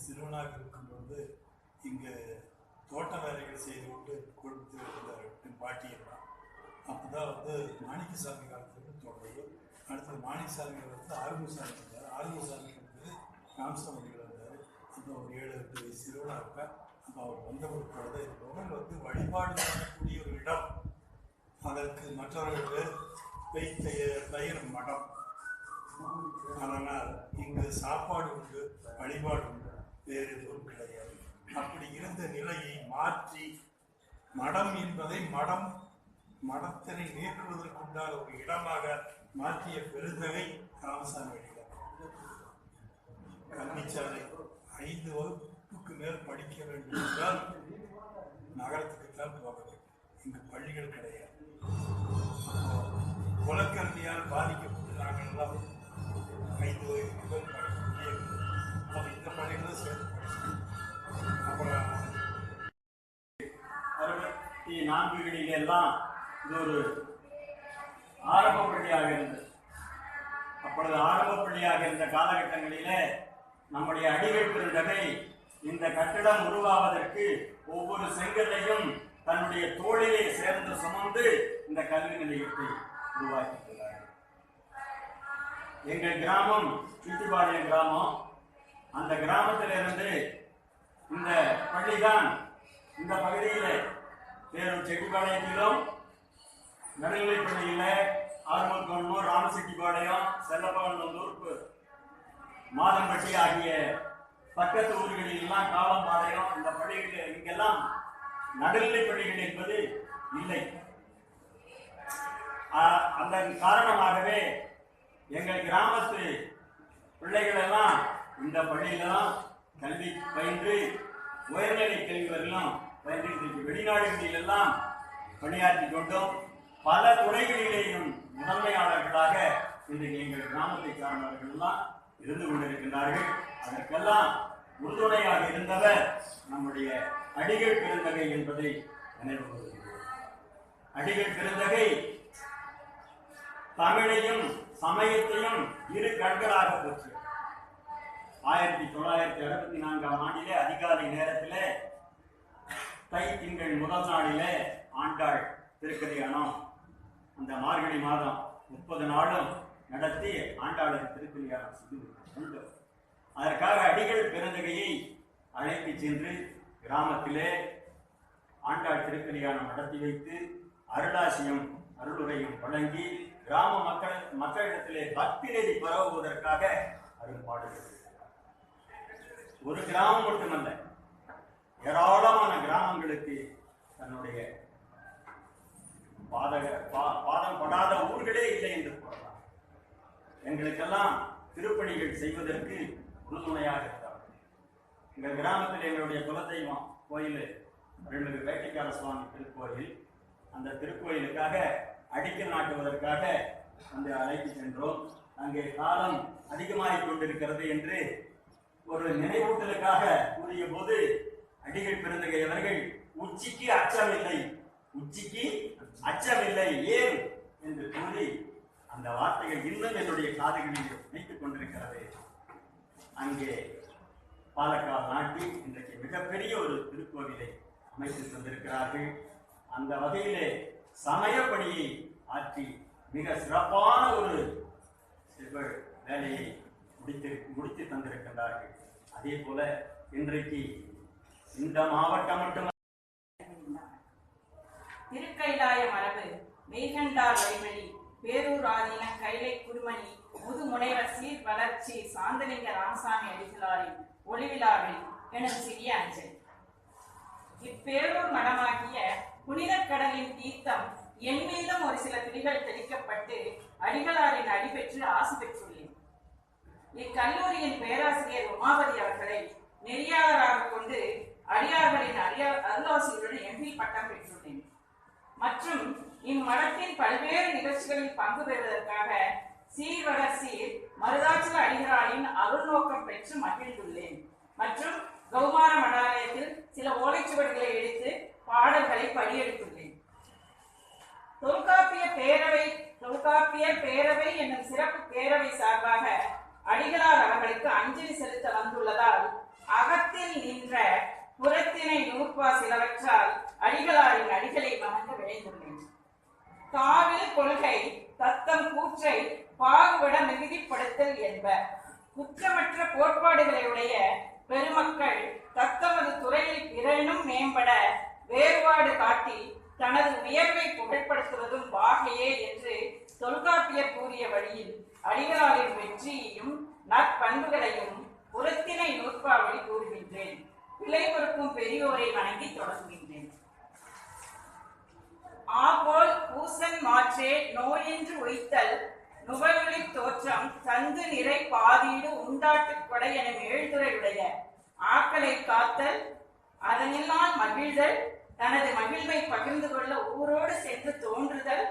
சிறுவனாக இருக்கும் பொழுது இங்கு தோட்ட வேலைகள் செய்து கொண்டு கொடுத்து இருந்தார் பாட்டியெல்லாம். அப்போதான் மாணிக்கசாமி காலத்துலேருந்து தொடர்பு. அடுத்தது மாணிக்கசாமி ஆறுமுகசாமி இருந்தார். ஆறுமுகசாமி ராமசாமிகள் இருந்தார். அப்போ ஒரு 7-8 வயசு சிறுவனாக இருப்பேன். அப்போ அவர் வந்த ஒரு பொழுது இந்த வழிபாடு பண்ணக்கூடிய ஒரு இடம். அதற்கு மற்றவர்கள் பெயர் மடம். அதனால் இங்கு சாப்பாடு உண்டு, வழிபாடு உண்டு, வேறு எதுவும் கிடையாது. அப்படி இருந்த நிலையை மாற்றி மடம் என்பதை மடத்தினை நீக்குவதற்குண்டான ஒரு இடமாக மாற்றிய பெருந்தகை ராமசாமி அடிகளார். கல்விச்சாலை 5 வகுப்புக்கு மேல் படிக்க வேண்டும் என்றால் நகரத்துக்குத்தான் போக வேண்டும். இங்கு பள்ளிகள் கிடையாது. குலக்கல்வியால் பாதிக்கப்பட்டு நாங்கள் எல்லாம் 5 வகுப்புக்கு மேல் படிக்க முடியவில்லை. அப்போ இந்த பள்ளிகளும் சேர்த்து படிச்சோம். அப்புறம் 64 எல்லாம் இது ஒரு ஆரம்ப பள்ளியாக இருந்தது. அப்பொழுது ஆரம்ப பள்ளியாக இருந்த காலகட்டங்களிலே நம்முடைய அடிகள் பெருந்தகை இந்த கட்டிடம் உருவாவதற்கு ஒவ்வொரு செங்கல்லையும் தன்னுடைய தோளிலே சேர்ந்து சுமந்து இந்த கல்வி நிலையத்தை உருவாக்கியுள்ளார்கள். எங்கள் கிராமம் சிட்டிபாளையம் கிராமம். அந்த கிராமத்திலிருந்து இந்த பள்ளிதான் இந்த பகுதியில் பேரூர் செட்டிப்பாளையத்திலும், நடுநிலைப்பள்ளியில் ஆறுமுகநல்லூர், ராமசெட்டிப்பாளையம், செல்லப்பவநல்லூர், மாதம்பட்டி ஆகிய பக்கத்து ஊர்களில் எல்லாம் காலம்பாளையம், இந்த பள்ளிகள் இங்கெல்லாம் நடுநிலை பள்ளிகள் என்பது இல்லை. அதன் காரணமாகவே எங்கள் கிராமத்து பிள்ளைகள் எல்லாம் இந்த பள்ளியிலாம் கல்வி பயின்று உயர்நிலை கல்வி வரலாம் பயின்று வெளிநாடுகளில் எல்லாம் பணியாற்றி கொண்டும் பல துறைகளிலேயும் முதன்மையாளர்களாக இன்றைக்கு எங்கள் கிராமத்தை சார்ந்தவர்கள் எல்லாம் இருந்து கொண்டிருக்கின்றார்கள். அதற்கெல்லாம் உறுதுணையாக இருந்தவர் நம்முடைய அடிகள் பெருந்தகை என்பதை நினைவு கூறுகிறோம். அடிகள் பெருந்தகை தமிழையும் சமயத்தையும் இரு கண்களாக போச்சு. 1964ஆம் ஆண்டிலே அதிகாலை நேரத்திலே தை திங்கள் முதல் நாளிலே ஆண்டாள் திருக்கல்யாணம் அந்த மார்கழி மாதம் 30 நாளும் நடத்தி ஆண்டாளுக்கு திருக்கல்யாணம் செய்து அதற்காக அடிகள் பெருந்தகையை அழைத்து சென்று கிராமத்திலே ஆண்டாள் திருக்கல்யாணம் நடத்தி வைத்து அருளாசியம் அருளுரையும் வழங்கி கிராம மக்களிடத்திலே பக்தி நெறி பரவுவதற்காக அருள்பாடுகிறது. ஒரு கிராமம் மட்டுமல்ல, ஏராளமான கிராமங்களுக்கு தன்னுடைய பாதம் படாத ஊர்களே இல்லை என்று கூறலாம். எங்களுக்கெல்லாம் திருப்பணிகள் செய்வதற்கு உறுதுணையாக இருந்தார்கள். எங்கள் கிராமத்தில் எங்களுடைய குலதெய்வம் கோயில் அருள்மிகு வேட்டைக்கார சுவாமி திருக்கோயில். அந்த திருக்கோயிலுக்காக அடிக்கல் நாட்டுவதற்காக அந்த அழைத்து சென்றோம். அங்கே காலம் அதிகமாகிக் கொண்டிருக்கிறது என்று ஒரு நினைவூட்டலுக்காக கூறிய போது அடிகள் பெருந்தகை அவர்கள் உச்சிக்கு அச்சமில்லை, உச்சிக்கு அச்சமில்லை ஏன் என்று கூறி அந்த வார்த்தைகள் இன்னும் என்னுடைய காதுகளில் நினைத்துக் கொண்டிருக்கிறது. அங்கே பாலக்காடு நாட்டில் இன்றைக்கு மிகப்பெரிய ஒரு திருக்கோவிலை அமைத்து தந்திருக்கிறார்கள். அந்த வகையிலே சமய பணியை ஆற்றி மிக சிறப்பான ஒரு வேலையை முடித்து தந்திருக்கின்றார்கள். அதே போல இன்றைக்கு இந்த மாவட்டம் மட்டும் திருக்கைலாய மரபு மெய்கண்டார் வழிமொழி பேரூர் ஆதீன கைலை குருமணி முதுமுனைவர் சீர் வளர்ச்சி சாந்தலிங்க ராமசாமி அடிகளாரின் ஒளிவிழாவில் எனும் சிறிய அஞ்சல். இப்பேரூர் மடமாகிய புனித கடலின் தீர்த்தம் என் மீதும் ஒரு சில துளிகள் தெளிக்கப்பட்டு அடிகளாரின் அடிபெற்று ஆசி பெற்றுள்ளேன். இக்கல்லூரியின் பேராசிரியர் உமாபதி அவர்களை நெறியாளராக கொண்டு அடியார்களின் அருளாசியுடன் எம்பி பட்டம் பெற்றுள்ளேன். மற்றும் இம்மடத்தின் பல்வேறு நிகழ்ச்சிகளில் பங்கு பெறுவதற்காக சீர்வளர்ச்சியில் மருதாச்சல அடிகளாரின் அருள் நோக்கம் பெற்று மகிழ்ந்துள்ளேன். மற்றும் கௌமார மடாலயத்தில் சில ஓலைச்சுவடுகளை எடுத்து பாடல்களை படியெடுத்துள்ளேன். தொல்காப்பியர் பேரவை என்னும் சிறப்பு பேரவை சார்பாக அடிகளார் அவர்களுக்கு அஞ்சலி செலுத்த வந்துள்ளதால் கூற்றை பாகுபட மிகுதிப்படுத்தல் என்ப. குற்றமற்ற கோட்பாடுகளை உடைய பெருமக்கள் தத்தமது துறையில் பிறனும் மேம்பட வேறுபாடு காட்டி தனது உயர்வை புகழ்படுத்துவதும் வாகையே என்று தொல்காப்பியர் கூறிய வழியில் அடிகளாரின் வெற்றியையும் நற்பண்புகளையும் புறத்திணை நூற்பாவளி கூறுகின்றேன். பிழை பொறுக்கும் பெரியோரை வணங்கி தொடங்குகின்றேன். ஆபோல் பூசன் மாற்றே நோயென்று ஒய்த்தல் நுவல்வழி தோற்றம் தந்து நிறை பாதீடு உண்டாட்டுக் கொடை என எழுத்துரையுடைய ஆக்களை காத்தல் அதனில்லால் மகிழ்தல் தனது மகிழ்வை பகிர்ந்து கொள்ள ஊரோடு சென்று தோன்றுதல்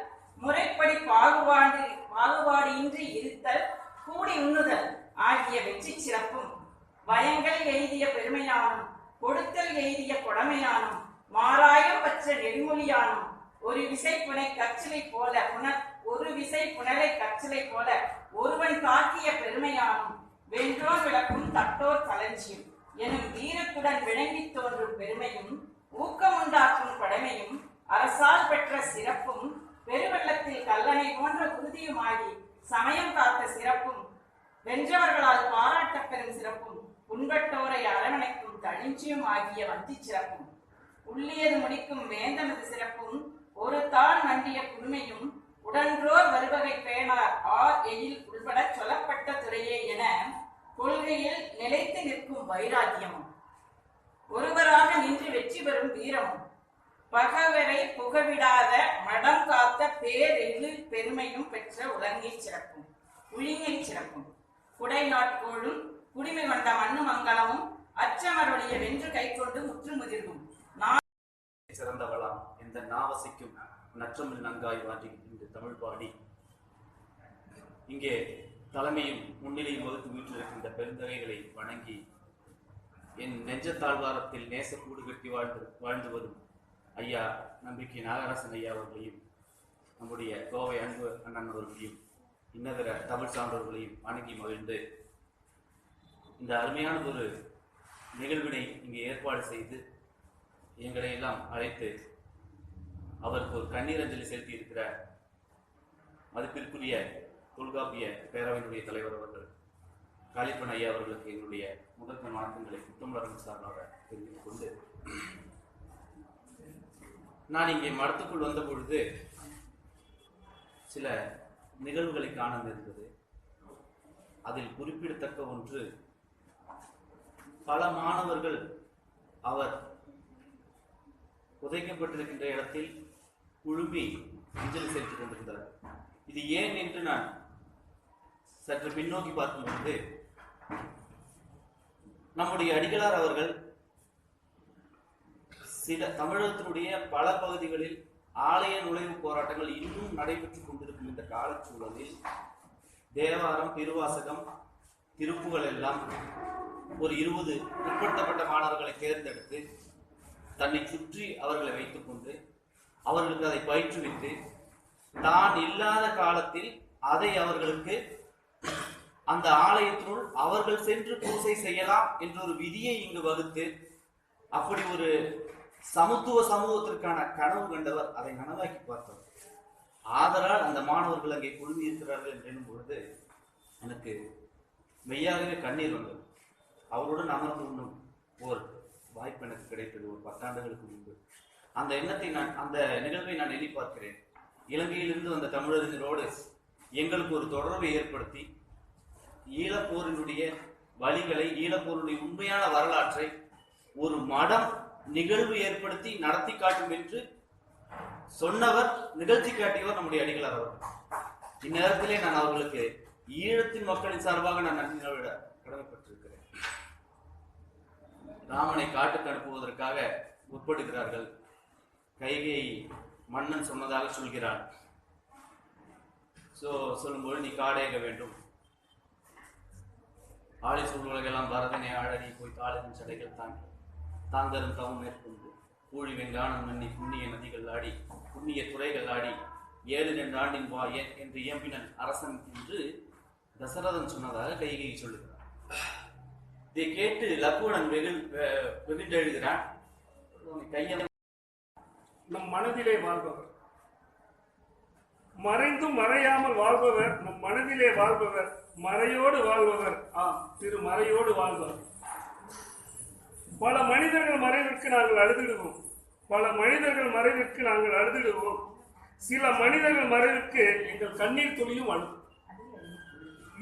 முறைப்படி பாகுபாடின்றி இருத்தல் கூடி உண்ணுதல் ஆகிய வெற்றி சிறப்பும் வயங்கள் எய்திய பெருமையானும் கொடுத்தல் எய்திய கொடமையானும் மாறாயம் பற்ற நெறிமொழியானும் ஒரு விசை புனை கச்சிலை போல ஒருவன் காட்டிய பெருமையானும் வென்றோர் விளக்கும் தட்டோர் களஞ்சியம் எனும் வீரத்துடன் விளங்கி தோன்றும் பெருமையும் ஊக்கமுண்டாக்கும் படைமையும் அரசால் பெற்ற சிறப்பும் பெருவெள்ளத்தில் கல்லணை போன்ற உறுதியுமாகி சமயம் காத்த சிறப்பும் வென்றவர்களால் பாராட்டப்பெறும் சிறப்பும் புண்பட்டோரை அரவணைக்கும் தழிஞ்சியும் ஆகிய வந்தி சிறப்பும் உள்ளியது முடிக்கும் வேந்தனது சிறப்பும் ஒரு தான் நண்டிய குழுமையும் உடன்றோர் வருவகை பேணார் ஆர் எயில் உள்பட சொல்லப்பட்ட துறையே என கொள்கையில் நிலைத்து நிற்கும் வைராக்கியமும் ஒருவராக நின்று வெற்றி பெறும் வீரமும் பகவரை புகவிடாத மடம் காத்த பேரெழில் பெருமையும் பெற்ற உலங்கை சிறப்பும் உளிங்கை சிறப்பும் குடை நாட்கோளும் குடிமை கொண்ட மண்ணு மங்கலமும் அச்சமருடைய வென்று கை கொண்டு முற்று முதிர்வும் சிறந்தவளாம் இந்த நாவசிக்கும் நற்றமிழ் நன்காய் வாட்டி இன்று தமிழ் பாடி இங்கே தலைமையும் முன்னிலையும் வகுத்து வீற்றிருக்கின்ற பெருந்தகைகளை வணங்கி என் நெஞ்சத்தாழ்வாரத்தில் நேச கூடு கட்டி வாழ்ந்து வரும் ஐயா நம்பிக்கை நாகராசன் ஐயா அவர்களையும் நம்முடைய கோவை அன்பு அண்ணன் அவர்களையும் இன்னதர தமிழ் சான்றோர்களையும் வணங்கி மகிழ்ந்து இந்த அருமையான ஒரு நிகழ்வினை இங்கே ஏற்பாடு செய்து எங்களை எல்லாம் அழைத்து அவருக்கு ஒரு கண்ணீரஞ்சலி செலுத்தி இருக்கிற மதிப்பிற்குரிய தொல்காப்பிய பேரவையினுடைய தலைவர் அவர்கள் காளிப்பன் ஐயா அவர்களுக்கு எங்களுடைய முதற்க வணக்கங்களை குற்றமலர்கள் சார்பாக தெரிவித்துக் கொண்டு நான் இங்கே மடத்துக்குள் வந்த பொழுது சில நிகழ்வுகளை காண நேர்ந்தது. அதில் குறிப்பிடத்தக்க ஒன்று, பல மாணவர்கள் அவர் புதைக்கப்பட்டிருக்கின்ற இடத்தில் குழுமி அஞ்சலி செலுத்திக் கொண்டிருந்தார். இது ஏன் என்று நான் சற்று பின்னோக்கி பார்க்கும்போது, நம்முடைய அடிகளார் அவர்கள் சில தமிழகத்தினுடைய பல பகுதிகளில் ஆலய நுழைவு போராட்டங்கள் இன்னும் நடைபெற்றுக் கொண்டிருக்கும் இந்த காலச்சூழலில் தேவாரம், திருவாசகம், திருப்புகள் எல்லாம் ஒரு 20 பிற்படுத்தப்பட்ட மாணவர்களை தேர்ந்தெடுத்து தன்னை சுற்றி அவர்களை வைத்துக் கொண்டு அவர்களுக்கு அதை பயிற்றுவித்து தான் இல்லாத காலத்தில் அதை அவர்களுக்கு அந்த ஆலயத்தினுள் அவர்கள் சென்று பூசை செய்யலாம் என்ற ஒரு விதியை இங்கு வகுத்து அப்படி ஒரு சமத்துவ சமூகத்திற்கான கனவு கண்டவர். அதை நனவாக்கி பார்த்தவர். ஆதலால் அந்த மாணவர்கள் அங்கே குழுமி இருக்கிறார்கள் என்னும் பொழுது எனக்கு மெய்யாகவே கண்ணீர் வந்தது. அவருடன் அமர்ந்து உண்ணும் ஓர் வாய்ப்பு எனக்கு கிடைத்தது ஒரு 10 ஆண்டுகளுக்கு முன்பு. அந்த எண்ணத்தை அந்த நிகழ்வை நான் எண்ணி பார்க்கிறேன். இலங்கையிலிருந்து வந்த தமிழர்களோடு எங்களுக்கு ஒரு தொடர்பை ஏற்படுத்தி ஈழப்போரினுடைய வழிகளை, ஈழப்போருடைய உண்மையான வரலாற்றை ஒரு மடம் நிகழ்வு ஏற்படுத்தி நடத்தி காட்டும் என்று சொன்னவர், நிகழ்ச்சி காட்டியவர் நம்முடைய அடிகளார் அவர்கள். இந்நேரத்திலே நான் அவர்களுக்கு ஈழத்தின் மக்களின் சார்பாக நான் நன்றி கடமைப்பட்டிருக்கிறேன். ராமனை காட்டுக்கு அனுப்புவதற்காக முற்படுகிறார்கள். கைகேயி மன்னன் சொன்னதாக சொல்கிறான். சொல்லும்போது நீ காடேக வேண்டும், ஆளி சூழ்நிலைகளாம் பரதனை ஆழறி போய் தாளின் சடைகள் தாங்கரும் தவம் மேற்கொண்டு கூழி வெங்கானம் மன்னி புண்ணிய நதிகள் ஆடி புண்ணிய துறைகள் ஆடி 7 2 ஆண்டின் வா என்று இயம்பினன் அரசன் என்று தசரதன் சொன்னதாக கைகேயி சொல்லுகிறார். இதை கேட்டு லக்குவணன் வெகுண்டெழுகிறான். கையை நம் மனதிலே வாழ்பவர், மறைந்தும் மறையாமல் வாழ்பவர், நம் மனதிலே வாழ்பவர், மறையோடு வாழ்பவர், திரு மறையோடு வாழ்பவர். பல மனிதர்கள் மறைவிற்கு நாங்கள் அழுதிடுவோம், பல மனிதர்கள் மறைவிற்கு நாங்கள் அழுதிடுவோம், சில மனிதர்கள் மறைவிற்கு எங்கள் கண்ணீர் துளியும் அழும்.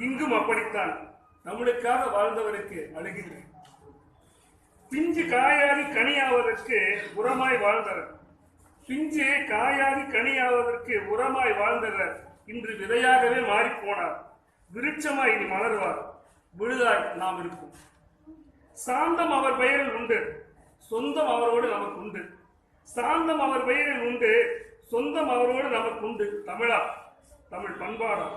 இங்கும் அப்படித்தான், நம்மளுக்காக வாழ்ந்தவருக்கு அழுகின்றேன். பிஞ்சு காயாதி கனியாவதற்கு உரமாய் வாழ்ந்தவர், பிஞ்சு காயாதி கனியாவதற்கு உரமாய் வாழ்ந்தவர் இன்று விதையாகவே மாறிப்போனார். விருட்சமாய் இனி மலர்வார், விழுதாய் நாம் இருப்போம். சாந்தம் அவர் பெயரில் உண்டு, சொந்தம் அவரோடு நமக்கு உண்டு. சாந்தம் அவர் பெயரில் உண்டு, சொந்தம் அவரோடு நமக்கு உண்டு. தமிழா, தமிழ் பண்பாடா,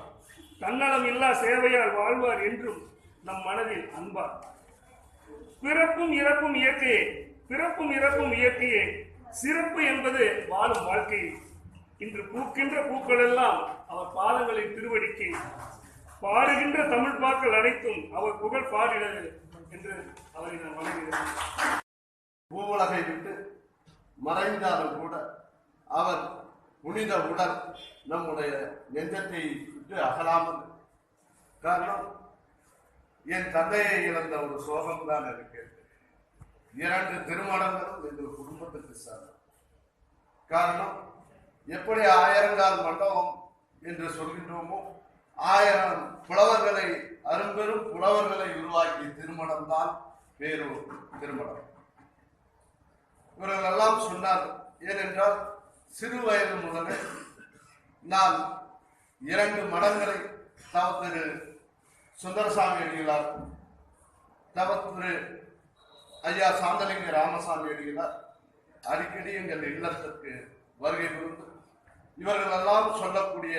தன்னலம் இல்லா சேவையால் வாழ்வார் என்றும் நம் மனதில் அன்பார். பிறப்பும் இறப்பும் இயற்கையே, பிறப்பும் இறப்பும் இயற்கையே, சிறப்பு என்பது வாழும் வாழ்க்கையே. இன்று பூக்கின்ற பூக்கள் எல்லாம் அவர் பாதங்களின் திருவடிக்கை, பாடுகின்ற தமிழ் பாக்கள் அனைத்தும் அவர் புகழ் பாடினது என்று அவரை நான் வணங்குகிறேன். பூவுலகை விட்டு மறைந்தாலும் கூட அவர் புனித உடல் நம்முடைய நெஞ்சத்தை விட்டு அகலாமல். காரணம், என் தந்தையை இழந்த ஒரு சோகம்தான் இருக்கு. 2 திருமணங்களும் எங்கள் குடும்பத்துக்கு சார். காரணம், எப்படி 1000 மண்டபம் என்று சொல்கின்றோமோ, 1000 புலவர்களை, அரும்பெரும் புலவர்களை உருவாக்கிய திருமணம் தான் பேரூர் திருமணம். இவர்கள் எல்லாம் சொன்னார். ஏனென்றால் சிறு வயது முதலே நான் 2 மடங்களை தவத்திரு சுந்தரசாமி அடிகளார், தவத்திரு ஐயா சாந்தலிங்க ராமசாமி அடிகளார் அடிக்கடி எங்கள் இல்லத்திற்கு வருகை புரிந்து இவர்கள் எல்லாம் சொல்லக்கூடிய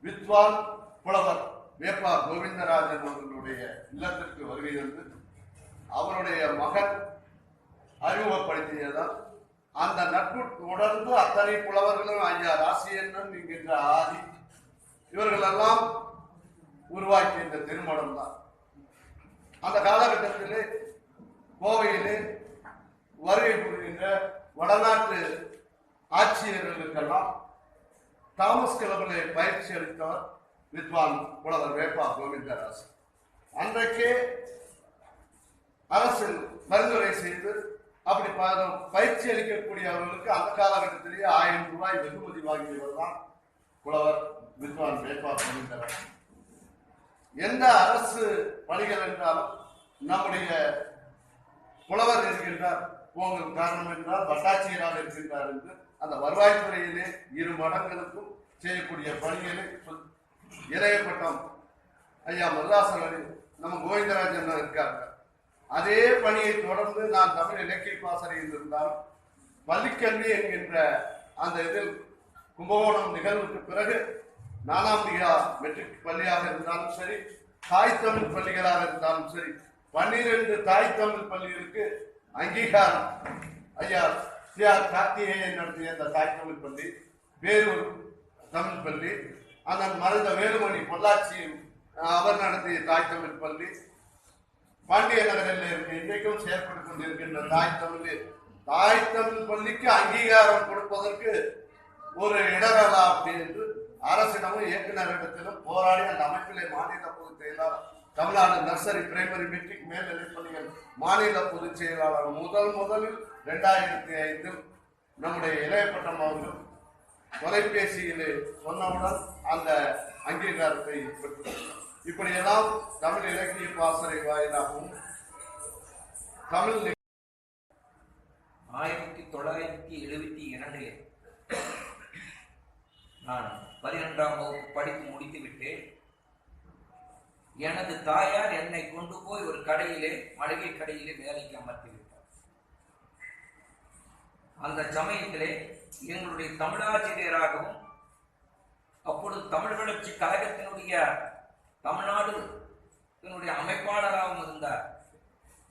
வித்வான் புலவர் வேப்பா கோவிந்தராஜன் அவர்களுடைய இல்லத்திற்கு வருகை தந்து அவருடைய மகன் அறிமுகப்படுத்தியதால் அந்த நட்பு தொடர்ந்து அத்தனை புலவர்களும் ஐயா ராசியண்ணன் என்கின்ற ஆதி இவர்கள் எல்லாம் உருவாக்கிய இந்த திருமணம் தான். அந்த காலகட்டத்திலே கோவையிலே வருகை புரிகின்ற வடநாட்டு ஆட்சியர்களுக்கெல்லாம் தாமஸ் கிளப்பிலே பயிற்சி அளித்தவர் வித்வான் புலவர் வேப்பா கோவிந்தராஜ். அன்றைக்கே அரசு பரிந்துரை செய்து அப்படி பயிற்சி அளிக்கக்கூடியவர்களுக்கு அந்த காலகட்டத்திலேயே 1000 ரூபாய் வெகுமதி வாங்கியவர் தான் புலவர் வித்வான் வேப்பா கோவிந்தராஜ். எந்த அரசு பணிகள் என்றாலும் நம்முடைய புலவர் இருக்கின்றார், போகும் காரணம் என்றால் வட்டாட்சியராக இருக்கின்றார் என்று அந்த வருவாய்த்துறையிலே 2 மடங்களுக்கும் செய்யக்கூடிய பணிகளை இறையப்பட்டம் ஐயா மருதாசன் நம்ம கோவிந்தராஜன் இருக்காங்க. அதே பணியை தொடர்ந்து நான் தமிழ் இலக்கிய பாசறையில் இருந்தாலும் பள்ளிக்கல்வி என்கின்ற அந்த இதில் கும்பகோணம் நிகழ்வுக்கு பிறகு நானாம்பிகா மெட்ரிக் பள்ளியாக இருந்தாலும் சரி, தாய் தமிழ் பள்ளிகளாக இருந்தாலும் சரி, 12 தாய் தமிழ் பள்ளிகளுக்கு அங்கீகாரம் ஐயா சிஆர் கார்த்திகேயன் நடத்திய அந்த தாய் தமிழ் பள்ளி, வேலூர் தமிழ் பள்ளி, அந்த மருந்த வேலுமணி பொள்ளாச்சி அவர் நடத்திய தாய் தமிழ் பள்ளி, பாண்டிய நகரில் இருக்கு இன்றைக்கும் செயற்பட்டுக் கொண்டிருக்கின்ற தாய் தமிழ் பள்ளிக்கு அங்கீகாரம் கொடுப்பதற்கு ஒரு இடரலா அப்படி என்று அரசிடமும் இயக்குநரிடத்திலும் போராடி அந்த அமைப்பிலே மாநில பொதுச் செயலாளர், தமிழ்நாடு நர்சரி பிரைமரி மெட்ரிக் மேல்நிலைப் பள்ளிகள் மாநில பொதுச் செயலாளர் முதலில் 2005 நம்முடைய இளையப்பட்டம் அவர்கள் தொலைபேசியிலே சொன்னவுடன் அந்த அங்கீகாரத்தை பெற்றார். இப்படியெல்லாம் தமிழ் இலக்கிய பாசறை வாயிலாகவும் தமிழ் 1972 நான் 12ஆம் வகுப்பு படித்து முடித்துவிட்டு எனது தாயார் என்னை கொண்டு போய் ஒரு கடையிலே, மளிகை கடையிலே வேலைக்கு அமர்த்தி விட்டார். அந்த சமயத்திலே எங்களுடைய தமிழாசிரியராகவும் அப்பொழுது தமிழ் வளர்ச்சி கழகத்தினுடைய தமிழ்நாடு அமைப்பாளராகவும் இருந்தார்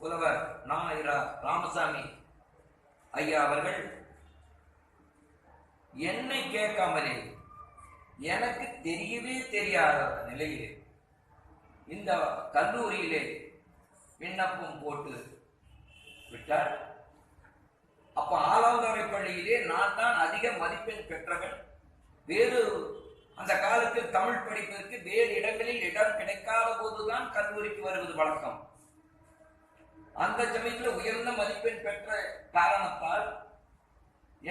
புலவர் ராமசாமி ஐயா அவர்கள் என்னை கேட்காமலே எனக்கு தெரியவே தெரியாத நிலையிலே இந்த கல்லூரியிலே விண்ணப்பம் போட்டு விட்டார். அப்ப ஆலாந்தரை பள்ளியிலே நான் தான் அதிக மதிப்பெண் பெற்றவன். வேறு அந்த காலத்தில் தமிழ் படிப்பதற்கு வேறு இடங்களில் இடம் கிடைக்காத போதுதான் கல்லூரிக்கு வருவது வழக்கம். அந்த சமயத்தில் உயர்ந்த மதிப்பெண் பெற்ற காரணத்தால்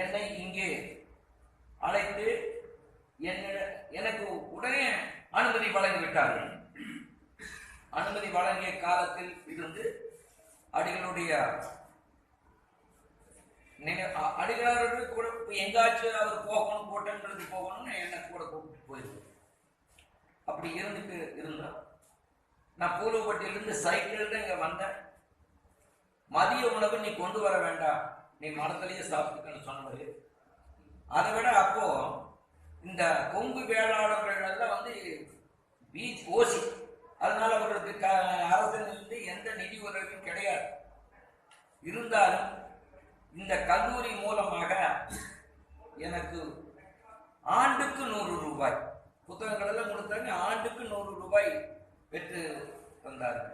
என்னை இங்கே அழைத்து எனக்கு உடனே அனுமதி வழங்கிவிட்டார்கள். அனுமதி வழங்கிய காலத்தில் இருந்து அடிகளுடைய அடிகளாரோடு கூட எங்காச்சும் அவர் போகணும், கூட்டங்களுக்கு போகணும்னு என்னை கூட கூப்பிட்டு போயிருக்கு. அப்படி இருந்துட்டு இருந்தா நான் பூலப்பட்டியிலிருந்து சைக்கிள் இங்க வந்தேன். மதிய உணவு நீ கொண்டு வர வேண்டாம், நீ மரத்திலேயே சாப்பிட்டுக்கன்னு சொன்னது. அதை விட அப்போ இந்த கொங்கு வேளாளர்கள் எல்லாம் வந்து பீச் ஓசி, அதனால அவர்களுக்கு அரசிலிருந்து எந்த நிதி உதவியும் கிடையாது. இருந்தாலும் இந்த கல்லூரி மூலமாக எனக்கு ஆண்டுக்கு 100 ரூபாய் புத்தகங்கள் எல்லாம் கொடுத்தாங்க. ஆண்டுக்கு 100 ரூபாய் பெற்று வந்தார்கள்.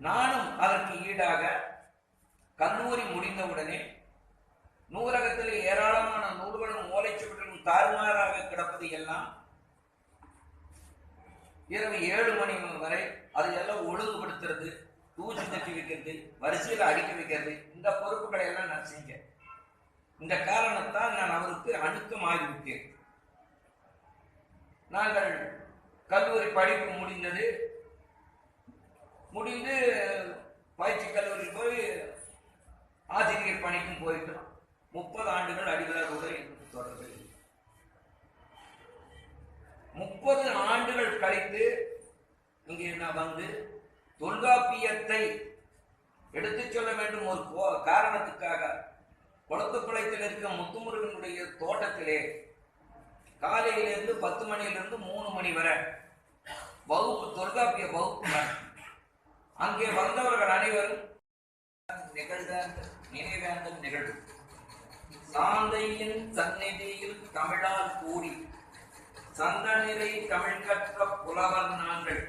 நானும் அதற்கு ஈடாக கல்லூரி முடிந்தவுடனே நூலகத்தில் ஏராளமான நூல்களும் ஓலைச்சுவடிகளும் தாறுமாறாக கிடப்பது எல்லாம் இரவு 7 மணி வரை அதையெல்லாம் ஒழுங்குபடுத்துறது, தூசி தட்டி வைக்கிறது, வரிசையில் அடிக்க வைக்கிறது, இந்த பொறுப்புகளை எல்லாம் நான் செஞ்சேன். இந்த காரணத்தால் நான் அவருக்கு அணுக்கமாகிவிட்டேன். நாங்கள் கல்லூரி படிப்பு முடிந்து பயிற்சி கல்லூரி போய் ஆசிரியர் பணிக்கும் போயிட்டோம். 30 ஆண்டுகள் அடிகளாரோடு எனக்கு தொடர்பு. 30 ஆண்டுகள் கழித்து இங்கே நான் வந்து தொல்காப்பியத்தை எடுத்துச் சொல்ல வேண்டும் ஒரு காரணத்துக்காக குளத்துப்பாளையத்தில் இருக்க முத்துமுருகனுடைய தோட்டத்திலே காலையிலிருந்து 10 மணியிலிருந்து 3 மணி வரை வகுப்பு, தொல்காப்பிய வகுப்பு. அங்கே வந்தவர்கள் அனைவரும் நினைவேந்த நிகழ்வு சாந்தையின் சந்நிதியில் தமிழால் கூடி சந்தநிலை தமிழ் கற்ற புலவர் நாங்கள்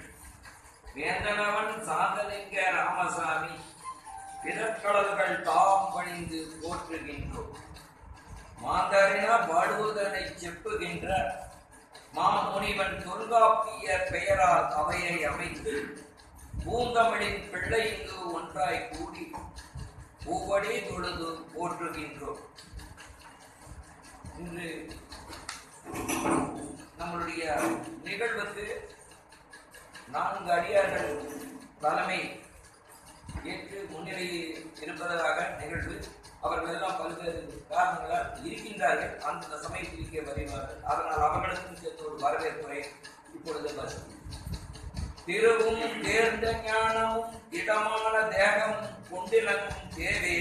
வேந்தனவன் சாந்தலிங்க ராமசாமி பிறக்கடல்கள் தாம் பணிந்து போற்றுகின்றோம். மாந்தரின பாடுவதனை செப்புகின்ற மாமுனிவன் தொல்காப்பிய பெயரால் அவையை அமைத்து பூந்தமிழின் பிள்ளை இங்கு ஒன்றாய் கூடி பூவடி தொழுது போற்றுகின்றோம். இன்று நம்மளுடைய நிகழ்வுக்கு 4 அடியார்கள் தலைமை ஏற்று முன்னிலையில் இருப்பதாக நிகழ்வு. அவர்கள் எல்லாம் பல்வேறு காரணங்களால் இருக்கின்றார்கள். அந்த சமயத்திற்கே வருவார்கள். அதனால் அவர்களுக்கும் சேர்த்து ஒரு வரவேற்புரை இப்பொழுது வரும். திருவும் தேர்ந்த ஞானமும் இடமான தேகமும் கொண்டிலங்கும் தேவே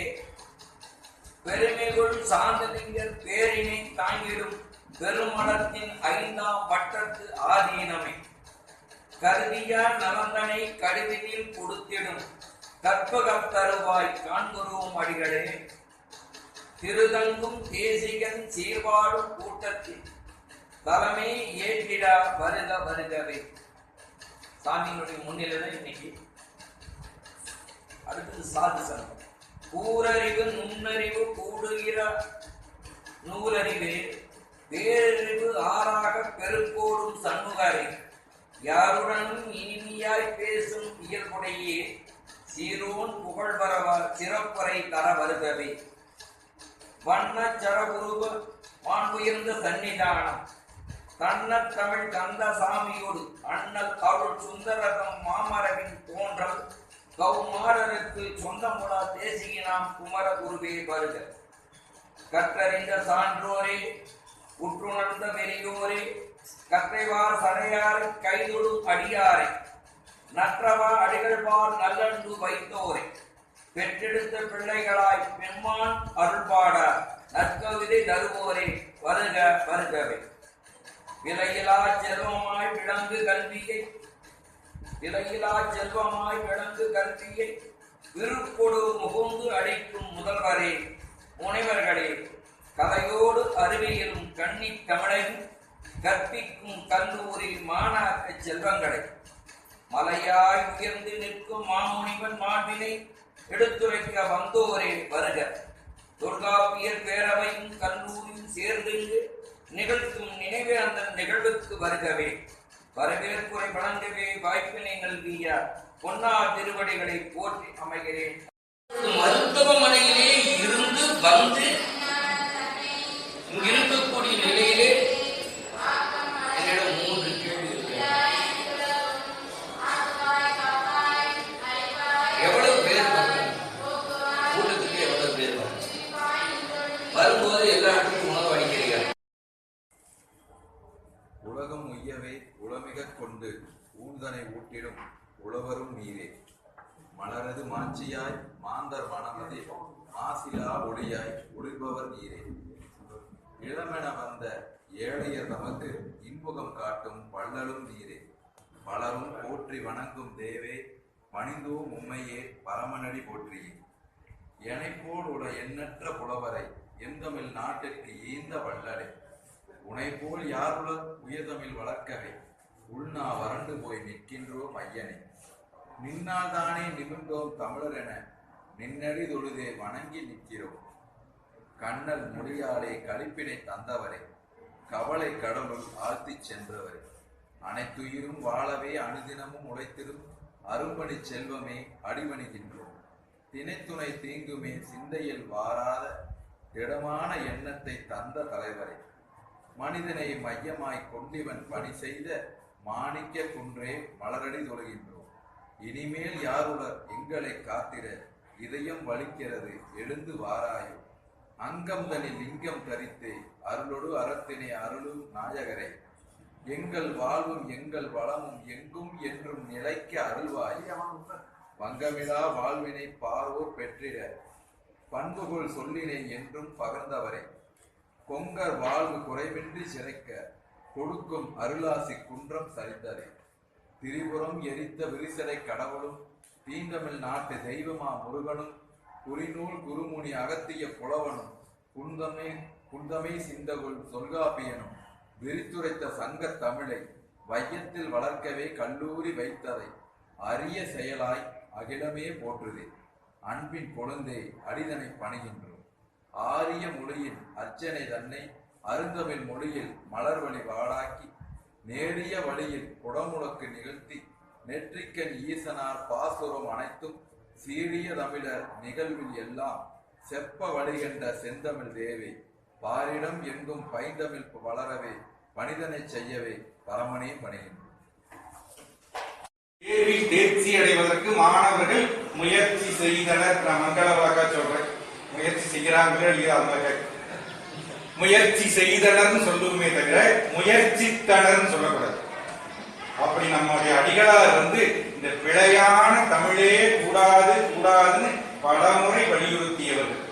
பெருமைகள் சாந்தலிங்கர் பேரினை தாங்கிடும் பெருமளத்தின் 5ஆம் வட்டத்து ஆதீனமே கருதியா நலந்தனை கடுவினில் கொடுத்திடும் கற்பகத் தருவாய் காண்புருவும் அடிகளே திருதங்கும் தேசிகன் சீர்வாடும் கூட்டத்தில் தலைமை ஏற்றிடா வருக வருகவே. சாமியினுடைய முன்னிலை இன்னைக்கு. அடுத்தது சாது சங்கம். கூரறிவு நுண்ணறிவு கூடுகிற நூலறிவே பேரறிவு ஆறாக பெருக்கோடும் சண்முகரே யாருடனும் இனிமையாய் பேசும் இயல்புடையே சீரோன் புகழ் பரவார் சிறப்பறை தர வருகவே. வண்ண சரகுருவ வான்புயர்ந்த சன்னிதானம் கண்ணத் தமிழ் கந்த சாமியோடு அண்ணல் அருள் சுந்தரகம் மாமரவின் தோன்றல் கௌமாரருக்கு சொந்தமுடா தேசியினாம் குமர குருவே வருக. கற்றறிந்த சான்றோரே உற்றுணர்ந்த வெறியோரே கற்றைவார் சடையாரை கைதொடும் அடியாரை நற்றவா அடிகள்பால் நல்லன்பு வைத்தோரே பெற்றெடுத்த பிள்ளைகளாய் பெம்மான் அருள்பாடார் நற்கவிதை தருவோரே வருக வருகவே. விலையிலா செல்வமாய் விளங்கு கல்வியை விருப்பொடு முகுந்து அளிக்கும் முதல்வரே முனைவர்களே கலையோடு அறிவியலும் கண்ணி தமிழையும் கற்பிக்கும் கல்லூரி மாணாக்க செல்வங்களை மலையாய் உயர்ந்து நிற்கும் மாமுனிவன் மாண்பினை எடுத்துரைக்க வந்தோரே வருக. தொல்காப்பியர் பேரவையும் கல்லூரியும் சேர்ந்து நிகழ்த்தும் நினைவே அந்த நிகழ்வுக்கு வருகவே. வரவேற்புரை வழங்கவே வாய்ப்பினை நல்கிய பொன்னார் திருவடிகளை போற்றி அமைகிறேன். மருத்துவமனையிலே இருந்து வந்து இங்கிருக்கக்கூடிய நிலையிலே என்னிடம் 3 கேள்வி இருக்கிறது. எவ்வளவு பேர் கூட்டத்துக்கு எவ்வளவு பேர் வரும்போது எல்லாருக்கும் உணவு அளிக்கிறீர்கள்? உலகம் உய்யவே உளமிகக் கொண்டு ஊழ்தனை ஊட்டிடும் உழவரும் நீரே. மலரது மாட்சியாய் மாந்தர் மனமதே மாசிலா ஒளியாய் ஒளிர்பவர் நீரே. இளமென வந்த ஏழையர் நமக்கு இன்புகம் காட்டும் வள்ளலும் நீரே. பலரும் போற்றி வணங்கும் தேவே பணிந்தோம் உம்மையே பரமனடி போற்றியே. எனைப்போல் உட எண்ணற்ற புலவரை எந்தமிழ் நாட்டிற்கு ஈந்த வள்ளலே. உனைப்போல் யாருல உயர்தமிழ் வளர்க்கவே உள்நா வறண்டு போய் நிற்கின்றோம் ஐயனே. நின்னால் தானே நிமிர்ந்தோம் தமிழர் என நின்னடி தொழுதே வணங்கி நிற்கிறோம். கண்ணல் மொழியாலே களிப்பினை தந்தவரே கவலை கடலுள் ஆழ்த்திச் சென்றவரே. அனைத்துயிரும் வாழவே அனுதினமும் உழைத்திடும் அரும்பணி செல்வமே அடிபணிகின்றோம். தினைத்துணை தீங்குமே சிந்தையில் வாராத திடமான எண்ணத்தை தந்த தலைவரே. மனிதனை மையமாய் கொண்டிவன் பணி செய்த மாணிக்க குன்றே மலரடி தொழுகின்றோம். இனிமேல் யாருலர் எங்களை காத்திர இதயம் வலிக்கிறது எழுந்து வாராயோ. அங்கம் தனி லிங்கம் தரித்தே அருளொடு அறத்தினை அருளும் நாயகரே. எங்கள் வாழ்வும் எங்கள் வளமும் எங்கும் என்றும் நிலைக்க அருள்வாய். வங்கமிழா வாழ்வினை பார்வோர் பெற்றிட பண்புகொள் சொல்லினை என்றும் பகர்ந்தவரே. கொங்கர் வாழ்வு குறைவின்றி சிறைக்க கொடுக்கும் அருளாசி குன்றம் சரித்தரே. திரிபுரம் எரித்த விரிசடை கடவுளும் தீந்தமிழ் நாட்டு தெய்வமா முருகனும் குறிநூல் குருமுனி அகத்திய புலவனும் குந்தமை சிந்தகுள் தொல்காப்பியனும் விரித்துரைத்த சங்க தமிழை வையத்தில் வளர்க்கவே கல்லூரி வைத்ததை அரிய செயலாய் அகிலமே போற்றுதே. அன்பின் கொழுந்தே அடிதனை பணிகின்றோம். ஆரிய மொழியின் அர்ச்சனை தன்னை அருந்தமிழ் மொழியில் மலர்வழி வாடாக்கி நேரிய வழியில் குடமுழக்கு நிகழ்த்தி நெற்றிக்கன் ஈசனார் பாசுரம் அனைத்தும் சீரிய தமிழர் நிகழ்வில் எல்லாம் செப்ப வழிகண்ட செந்தமிழ் தேவே. பாரிடம் எங்கும் பைந்தமிழ் வளரவே பணிதனை செய்யவே பரமனே பணிகின்றோம். தேர்வில் தேர்ச்சி அடைவதற்கு மாணவர்கள் முயற்சி செய்தனர். நான் மங்களவாக்கா சொல்றேன். முயற்சி செய்கிறாங்களோ இல்லையா? முயற்சி செய்தனர்னு சொல்லுமே தவிர முயற்சித்தனர் சொல்லக்கூடாது. அப்படி நம்முடைய அடிகளார் இந்த பிழையான தமிழே கூடாது கூடாதுன்னு பலமுறை வலியுறுத்தியவர்கள்.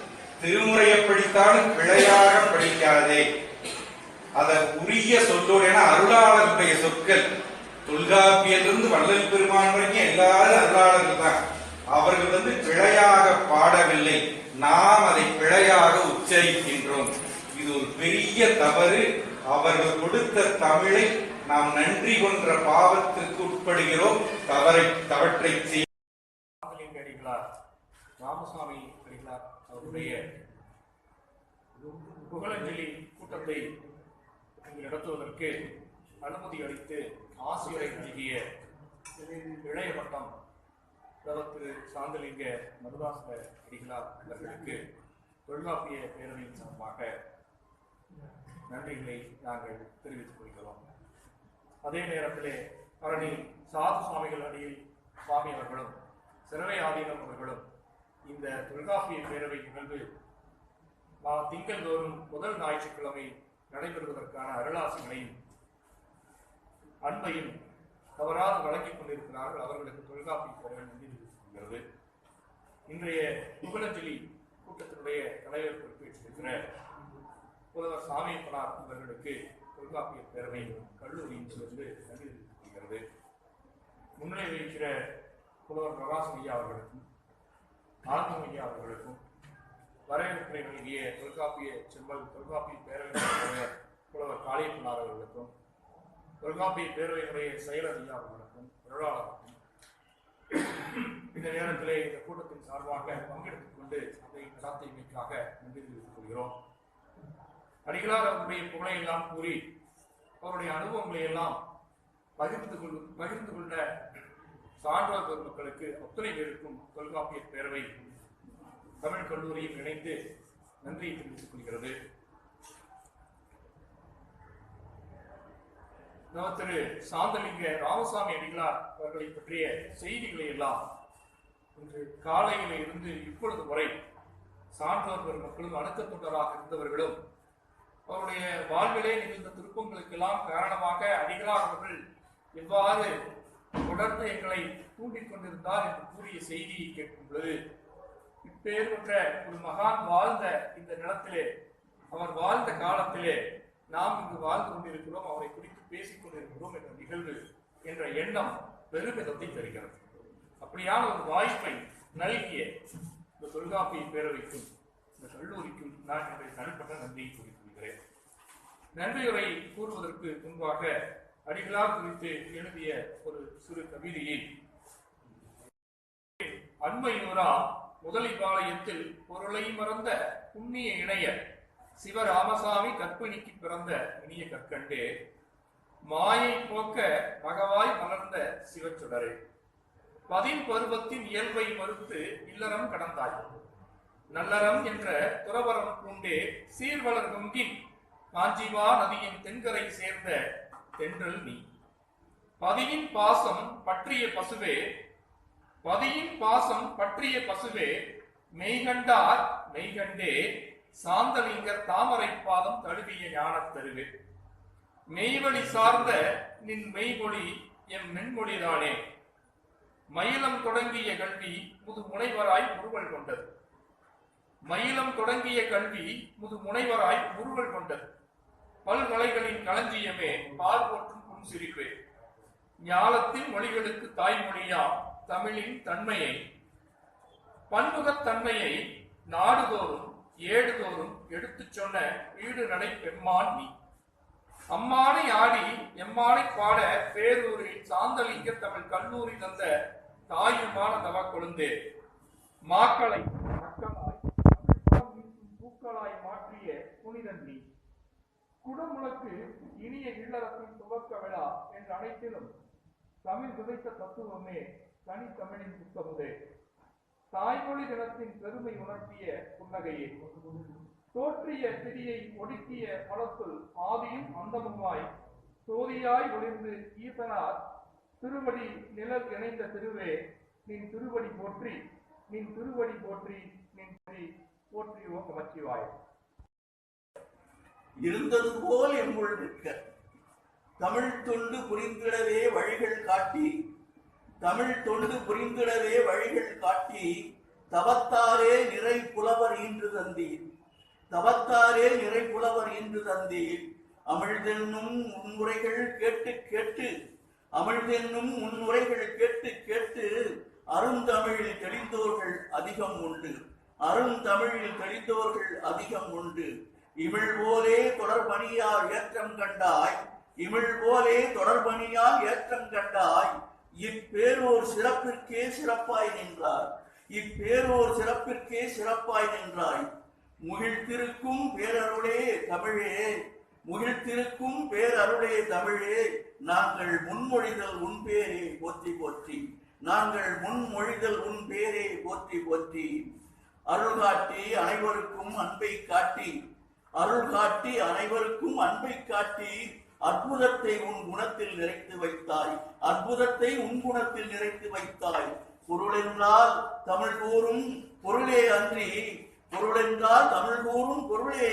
திருமுறையை படித்தாலும் பிழையாக படிக்காதே, அதை உரிய சொல்லோடு. ஏன்னா அருளாளருடைய சொற்கள் தொல்காப்பியிலிருந்து வள்ளல் பெருமான் வரைக்கும் எல்லாரும் அருளாளர்கள் தான். அவர்கள் பிழையாக பாடவில்லை, நாம் அதை பிழையாக உச்சரிக்கின்றோம். இது ஒரு பெரிய தவறு. அவர்கள் கொடுத்த தமிழை நாம் நன்றி கொன்ற பாவத்திற்கு உட்படுகிறோம். தவற்றை அடிகளார் ராமசாமி அடிகளார் அவருடைய புகழஞ்சலி கூட்டத்தை நடத்துவதற்கு அனுமதி அளித்து ஆசிரியரை நல்கிய இளைய பட்டம் திரு சாந்தலிங்க மருதாச அடிகளார் அவர்களுக்கு தொல்காப்பிய பேரவையின் சார்பாக நன்றிகளை நாங்கள் தெரிவித்துக் கொள்கிறோம். அதே நேரத்திலே பரணி சாது சுவாமிகள் அடியில் சுவாமி அவர்களும் சிறவை ஆதீனம் அவர்களும் இந்த தொல்காப்பிய பேரவை நிகழ்வு திங்கள்தோறும் முதல் ஞாயிற்றுக்கிழமை நடைபெறுவதற்கான அருளாசிகளையும் அன்பையும் தவறாது வழங்கிக் கொண்டிருக்கிறார்கள். அவர்களுக்கு தொல்காப்பிய பேரவை நன்றி தெரிவித்துக் இன்றைய புகழஞ்சலி கூட்டத்தினுடைய தலைவர் பொறுப்பேற்றிருக்கிற புலவர் சாமியப்பனார் அவர்களுக்கு தொல்காப்பிய பேரவை கல்லூரியின் சேர்ந்து நன்றி தெரிவிக்கிறது. முன்னிலை வகிக்கிற புலவர் பிரகாசம் ஐயா அவர்களுக்கும் ஆனந்தம் ஐயா அவர்களுக்கும் வரவேற்புரை வழங்கிய தொல்காப்பிய செம்மல் தொல்காப்பிய பேரவையினுடைய புலவர் காளியப்பனார் அவர்களுக்கும் தொல்காப்பிய பேரவையினுடைய செயலர் ஐயா அவர்களுக்கும் பொருளாளருக்கும் இந்த நேரத்திலே இந்த கூட்டத்தின் சார்பாக பங்கெடுத்துக் கொண்டு அதை நடாத்தியமைக்காக நன்றி தெரிவித்துக் கொள்கிறோம். அடிகளார் அவருடைய புகழை எல்லாம் கூறி அவருடைய அனுபவங்களை எல்லாம் பகிர்ந்து கொண்ட சான்றோர் பெருமக்களுக்கு அத்தனை பேருக்கும் தொல்காப்பியர் பேரவை தமிழ் கல்லூரியில் இணைந்து நன்றியை தெரிவித்துக் கொள்கிறது. திரு சாந்தலிங்க ராமசாமி அடிகளார் அவர்களை பற்றிய செய்திகளை எல்லாம் இன்று காலையில இருந்து இப்பொழுது வரை சான்றோர் பெருமக்களும் அணுக்கத் தொண்டராக இருந்தவர்களும் அவருடைய வாழ்விலே நிகழ்ந்த திருப்பங்களுக்கெல்லாம் காரணமாக அடிகளார் அவர்கள் எவ்வாறு தொடர்ந்து எங்களை தூண்டிக் கொண்டிருந்தார் என்று கூறிய செய்தியை கேட்கும் பொழுது இப்பேற்பட்ட ஒரு மகான் வாழ்ந்த இந்த நிலத்திலே அவர் வாழ்ந்த காலத்திலே நாம் இங்கு வாழ்ந்து கொண்டிருக்கிறோம், அவரை குறித்து பேசிக் கொண்டிருக்கிறோம் என்ற நிகழ்வு என்ற எண்ணம் பெருமிதத்தை தருகிறது. அப்படியான ஒரு வாய்ப்பை நல்கிய இந்த தொல்காப்பிய பேரவைக்கும் இந்த கல்லூரிக்கும் நான் என்னுடைய தனிப்பட்ட நன்றியை கூறிக்கொள்கிறேன். நன்றியுரை கூறுவதற்கு முன்பாக அடிகளார் குறித்து எழுதிய ஒரு சிறு கவிதையை அண்மையூரா முதலிபாளையத்தில் பொருளை மறந்த புண்ணிய இணையர் சிவராமசாமி கற்பிணிக்கு பிறந்த இனிய கற்கண்டே மாயை போக்க மகவாய் மலர்ந்த சிவச்சுடரே பதின் பருவத்தின் இயல்பை மறுத்து இல்லறம் கடந்தாய் நல்லறம் என்ற துறவரம் பூண்டே சீர்வளர் கொங்கின் காஞ்சிவா நதியின் தென்கரை சேர்ந்த தென்றல் நீ பதியின் பாசம் பற்றிய பசுவே மெய்கண்டார் மெய்கண்டே சாந்தலிங்கர் தாமரை பாதம் தழுவிய ஞானத் தருவே மெய்வழி சார்ந்த நின் மெய்மொழி எம் மென்மொழிதானே மயிலம் தொடங்கிய கல்வி முது முனைவராய் முறுவல் கொண்டது பல்கலைகளின் களஞ்சியமே பார்வோற்றும் புன்சிரிப்பே ஞாலத்தின் மொழிகளுக்கு தாய்மொழியாம் தமிழின் தன்மையை பன்முகத்தன்மையை நாடுதோறும் ஏடுதோறும் எடுத்துச் சொன்ன வீடு நடை பெம்மான் நீ அம்மானை ஆடி எம்மானை பாட பேரூரில் சாந்தலிங்க தமிழ் கல்லூரி தந்த தாயுமான தவ கொழுந்தே மாக்களை மக்களாய் பூக்களாய் மாற்றிய புனிதன் நீ குடமுழக்கு இனிய இல்லறத்தின் துவக்க விழா என்ற அனைத்திலும் தமிழ் விதைத்த தத்துவமே தனித்தமிழின் புத்தமுதே தாய்மொழி தினத்தின் பெருமை உணர்த்திய புன்னகையே தோற்றிய திரியை ஒடுக்கிய பலத்துள் ஆதியும் அந்தமுமாய் சோதியாய் ஒளிர்ந்து ஈசனார் திருவடி நிழல் இணைந்த திருவே நின் திருவடி போற்றி போற்றியோ நமச்சிவாய். இருந்தது போல் எம்முள் நிற்க தமிழ் தொண்டு புரிந்திடவே வழிகள் காட்டி தவத்தாரே நிறை புலவர் ஈன்று தந்தீர் அமிழ்தென்னும் முன்முறைகள் கேட்டு அருந்தமிழில் தெளிந்தோர்கள் அதிகம் உண்டு இமிழ் போலே தொடர்பணியால் ஏற்றம் கண்டாய் இப்பேரோர் சிறப்பிற்கே சிறப்பாய் நின்றாய் முகிழ்த்திருக்கும் பேரருளே தமிழே நாங்கள் முன்மொழிதல் உன் பேரே போற்றி அருள் காட்டி அனைவருக்கும் அன்பை காட்டி அற்புதத்தை உன் குணத்தில் நிறைத்து வைத்தாய் பொருளென்றால் தமிழ் கூறும் பொருளே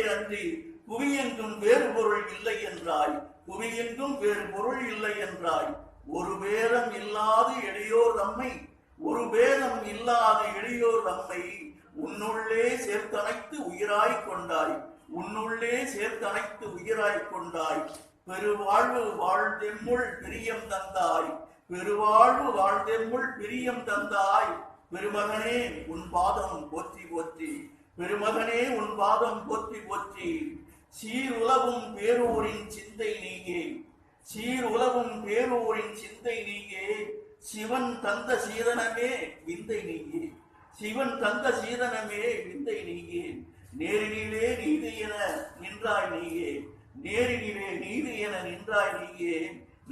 அன்றி புவியெங்கும் வேறு பொருள் இல்லை என்றாய் ஒரு பேதம் இல்லாத எளியோர் தம்மை உன்னுள்ளே சேர்த்தனைத்து உயிராய்க் கொண்டாய் பெருவாழ்வு வாழ்ந்தெம்முள் பிரியம் தந்தாய் பெருமகனே உன் பாதம் போற்றி சீர் உலவும் பேரூரின் சிந்தை நீங்கே சிவன் தந்த சீதனமே விந்தை நீயே, சிவன் தந்த சீதனமே விந்தை நீயே, நேரினிலே நீதி என நின்றாய் நீயே, நேரினிலே நீதி என நின்றாய் நீயே,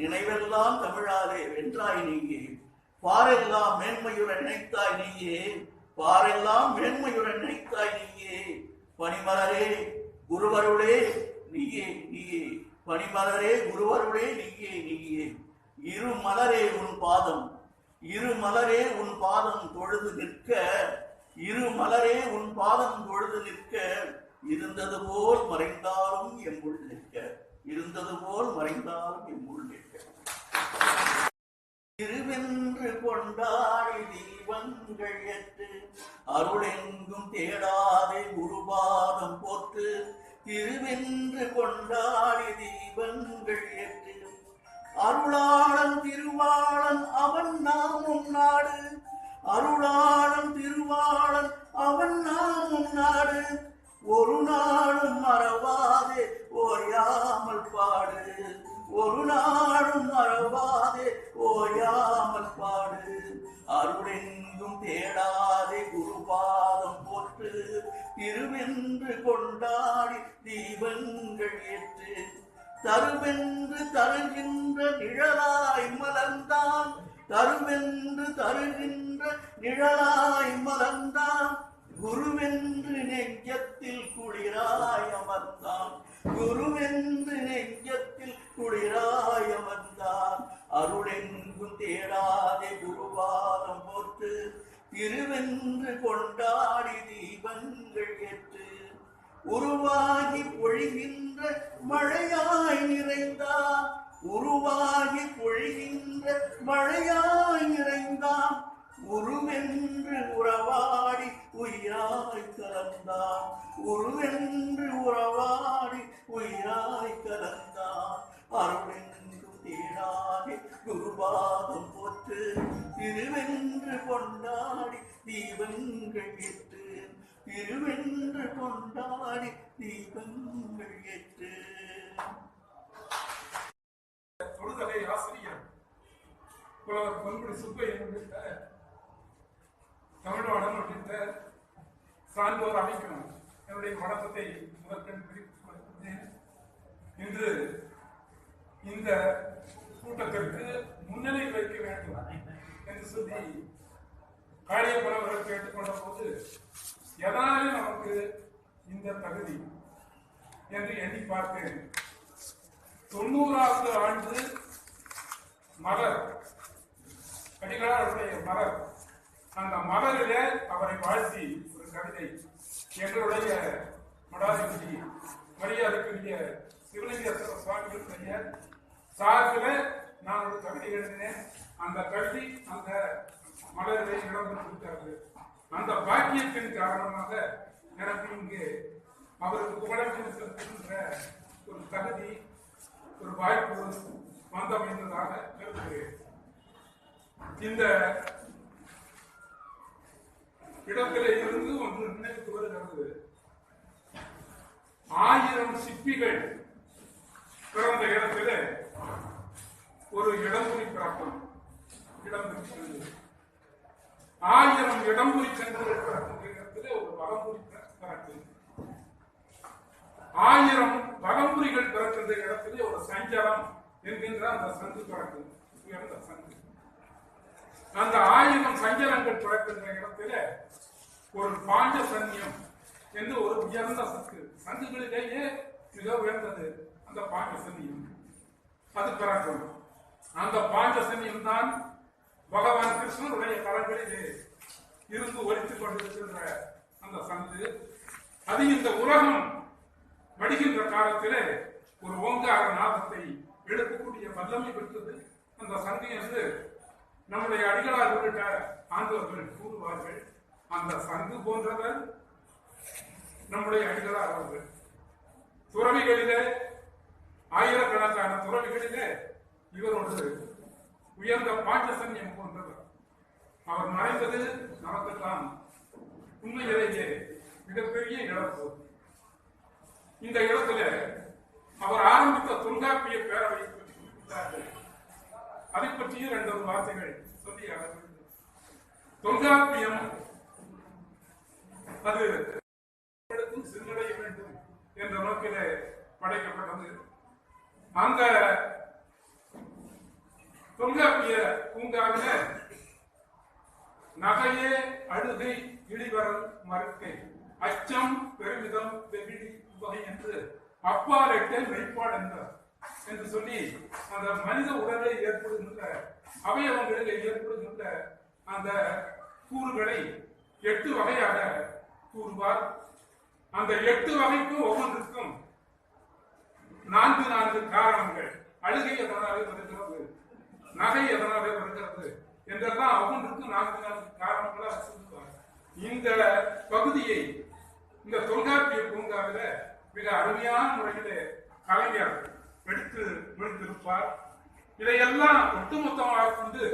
நினைவெல்லாம் தமிழாலே வென்றாய் நீயே, பாரெல்லாம் மேன்மையுற நினைத்தாய் நீயே, பாரெல்லாம் மேன்மையுற நினைத்தாய் நீயே, பனிமலரே குருவருளே நீயே நீயே, பனிமலரே குருவருளே நீயே நீயே, இரு மலரே உன் பாதம், இரு மலரே உன் பாதம் தொழுது நிற்க, இரு மலரே உன் பாதம் தொழுது நிற்க, இருந்தது போல் மறைந்தாலும் எம்முள் நிற்க, இருந்தது போல் மறைந்தாலும் எம்முள் நிற்க. திருவென்று கொண்டாடி தீபங்கள் ஏற்று அருளெங்கும் தேடாதே குருபாதம் போற்று, திருவென்று கொண்டாடி தீபங்கள் ஏற்று அருளாளன் திருவாளன் அவன் நாமும் நாடு, அருளாளன் திருவாளன் அவன் நாமும் நாடு, ஒரு நாளும் மறவாதே ஓயாமல் பாடு, ஒரு நாளும் மறவாதே ஓயாமல் பாடு, அருளெங்கும் தேடாதே குருபாதம் போற்று, திருவென்று கொண்டாடி தீபங்கள் ஏற்று தருவென்று தருகின்ற நிழலாய் மலர்ந்தான், தருவென்று தருகின்ற நிழலாய் மலர்ந்தான், குருவென்று நெஞ்சத்தில் குளிராய் அமர்ந்தான், குருவென்று நெஞ்சத்தில் குளிராய் அமர்ந்தான், அருளெங்கும் தேடாதே குருபாதம் போற்று, திருவென்று கொண்டாடி தீபங்கள் ஏற்று உருவாகி பொழிகின்ற மழையாய் நிறைந்தான், உருவாகி பொழிகின்ற மழையாய் நிறைந்தான், உருவென்று உறவாடி உயிராய் கலந்தான், உருவென்று உறவாடி உயிராய் கலந்தான், அருளென்று தேடாதே குருபாதம் போற்று, திருவென்று கொண்டாடி தீபங்கள் ஏற்று, திருவென்று கொண்டாடி தீபங்கள் ஏற்று. தொடுதலை ஆசிரியர் புலவர் பொன்குடி சுப்பையன் உள்ளிட்ட தமிழ்நாடன் உள்ளிட்ட சான்றோர் அமைக்கணும் என்னுடைய வணக்கத்தை முதற்கண் பிரித்துக் கொள்கிறேன். இன்று இந்த கூட்டத்திற்கு முன்னிலை வைக்க வேண்டும் என்று சொல்லி காளியப்பன் அவர்கள் கேட்டுக்கொண்ட போது எதனாலே நமக்கு இந்த தகுதி என்று எண்ணி பார்த்தேன். 90வது ஆண்டு மலர், அடிகளாருடைய மலர், அந்த மலரிலே அவரை வாழ்த்தி ஒரு கவிதை எங்களுடைய மடாதிபதி மரியாதைக்குரிய சிவலிங்க சுவாமிகளுடைய சார்பில் நான் ஒரு கவிதை எழுதினேன். அந்த கவிதை அந்த மலரிலே இடம்பெற்றிருக்கிறது. அந்த பாக்கியத்தின் காரணமாக எனக்கு இங்கு அவருக்கு புகழமைந்து செலுத்துகின்ற ஒரு தகுதி, ஒரு வாய்ப்பு வந்தமைந்ததாக கருதுகிறேன். இந்த இடத்திலே இருந்து ஒன்று நினைவுக்கு வருகிறது. 1000 சிற்பிகள் பிறந்த இடத்திலே ஒரு இடம்புரி பிறக்கும் இடம்புரி சென்று 1000 இடம்புரி சென்றுகள் பிறக்கின்ற இடத்திலே ஒரு வலம்புரி பிறக்கும். 1000 வலம்புரிகள் பிறக்கின்ற இடத்திலே ஒரு சஞ்சலம் என்கின்ற அந்த சங்கு பிறக்கும், உயர்ந்த சங்கு. அந்த 1000 சஞ்சலங்கள் பிறக்கின்ற இடத்திலே ஒரு பாஞ்ச சன்னியம் என்று ஒரு உயர்ந்த சங்கு, சங்குகளிலேயே மிக உயர்ந்தது அந்த பாஞ்ச சன்னியம், அது பிறக்கும். அந்த பாஞ்ச சன்னியம் தான் பகவான் கிருஷ்ணனுடைய கரங்களிலே இருந்து ஒலித்துக் கொண்டிருக்கின்ற அந்த சங்கு. அது இந்த உலகம் வடிகின்ற காலத்திலே ஒரு ஓங்கார நாதத்தை எழுப்பக்கூடிய வல்லமை பெற்றது அந்த சங்கு என்று நம்முடைய அடிகளார் உள்ளிட்ட ஆண்டவர்கள் கூறுவார்கள். அந்த சங்கு போன்றவர் நம்முடைய அடிகளார் அவர்கள். துறவிகளிலே, ஆயிரக்கணக்கான துறவிகளிலே இவர் ஒரு உயர்ந்த பாஞ்சசன்யம் போன்றவர். அவர் மறைந்தது நமக்கெல்லாம் உண்மையிலேயே மிகப்பெரிய இழப்பு. இந்த இடத்துல அவர் ஆரம்பித்த தொல்காப்பிய பேரவை அதை பற்றிய 2 வார்த்தைகள் சொல்லி தொல்காப்பியம் அது சிறுநடைய வேண்டும் என்ற நோக்கிலே படைக்கப்பட்டது. அந்த தொல்காப்பிய பூங்காவில நகையே அழுகை இழிவரல் மறுக்கை அச்சம் பெருமிதம் வெகுளி வகை என்று அப்பாலெட்டே மெய்ப்பாடு என்றார் என்று சொல்லி அந்த மனித உடலில் ஏற்படுகின்ற அவயவங்களில் ஏற்படுகின்ற அந்த கூறுகளை 8 வகையாக கூறுவார். அந்த 8 வகைக்கும் ஒவ்வொன்றுக்கும் 4 காரணங்கள். அழுகை எதனாலே வருகிறது, நகை எதனாலே வருகிறது என்றெல்லாம் ஒவ்வொன்றுக்கும் 4 காரணங்களாக சொல்லுவார். இந்த பகுதியை இந்த தொல்காப்பிய பூங்காவில மிக அருமையான முறையிலே கலைஞர் எடுத்து முடித்திருப்பார். இதையெல்லாம் ஒட்டுமொத்தமாக கொண்டு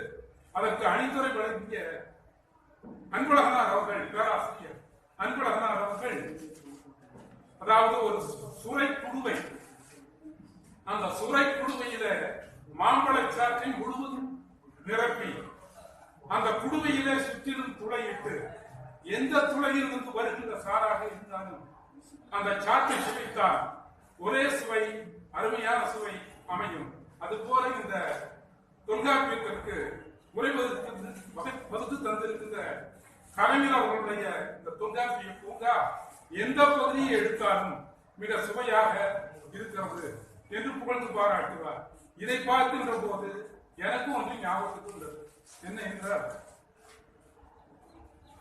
அதற்கு அணிந்துரை வழங்கிய அன்பழகனார் அவர்கள், பேராசிரியர் அன்பழகனார் அவர்கள், அதாவது ஒரு சுரை குடுவை, அந்த சுரை குடுவையில மாம்பழச்சாற்றை முழுவதும் நிரப்பி அந்த குடுவையிலே சுற்றிலும் துளையிட்டு எந்த துளையில் இருந்து வருகின்ற சாராக இருந்தாலும் அந்த சாற்றை சுவைத்தால் ஒரே சுவை, அருமையான சுவை அமையும். அதுபோல இந்த தொல்காப்பியத்திற்கு உரை வகுத்து தந்திருக்கின்ற கலைஞர் அவர்களுடைய இந்த தொல்காப்பிய பூங்கா எந்த பகுதியை எடுத்தாலும் மிக சுவையாக இருக்கிறது என்று புகழ்ந்து பாராட்டுவார். இதை பார்க்கின்ற போது எனக்கும் ஒன்று ஞாபகத்துக்கு உள்ளது. என்ன என்றால்,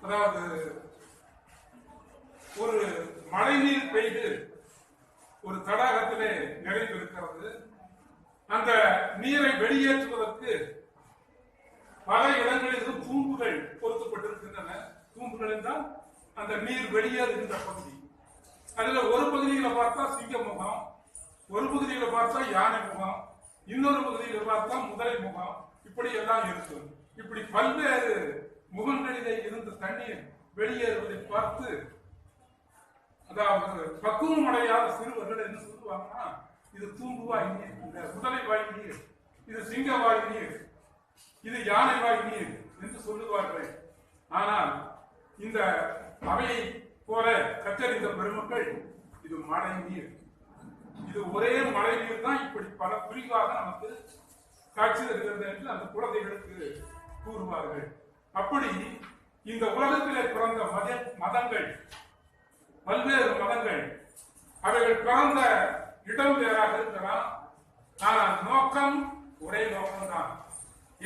அதாவது ஒரு மழை நீர் பெய்து ஒரு தடாகத்திலே நிறைந்திருக்கிறது. அந்த நீரை வெளியேற்றுவதற்கு பல இடங்களில் தூம்புகள் பொருத்தப்பட்டிருக்கின்றன. தூம்புகள் என்றால் அந்த நீர் வெளியேறுகின்ற பகுதி. அதுல ஒரு பகுதியில பார்த்தா சிங்க முகம், ஒரு பகுதியில பார்த்தா யானை முகம், இன்னொரு பகுதியில பார்த்தா முதலை முகம், இப்படி எல்லாம் இருக்கும். இப்படி பல்வேறு முகங்களிலே இருந்து தண்ணீர் வெளியேறுவதை பார்த்து, அதாவது பக்குவம் அடையாத சிறுவர்கள் என்ன சொல்லுவாங்கன்னா, இது தூம்புவாய் நீர், இந்த முதலை வாய் நீர், இது சிங்க வாய் நீர், இது யானை வாய் நீர் என்று சொல்லுவார்கள். ஆனால் இந்த அவையை போல கற்றறிந்த பெருமக்கள், இது மழை நீர், இது ஒரே மழை நீர் தான் இப்படி பல பிரிவாக நமக்கு காட்சி தருகிறது என்று அந்த குழந்தைகளுக்கு கூறுவார்கள். அப்படி இந்த உலகத்திலே பிறந்த மதங்கள், பல்வேறு மதங்கள், அவைகள் பிறந்த இடம் வேறாக இருக்கலாம். ஆனால் நோக்கம் ஒரே நோக்கம்தான்,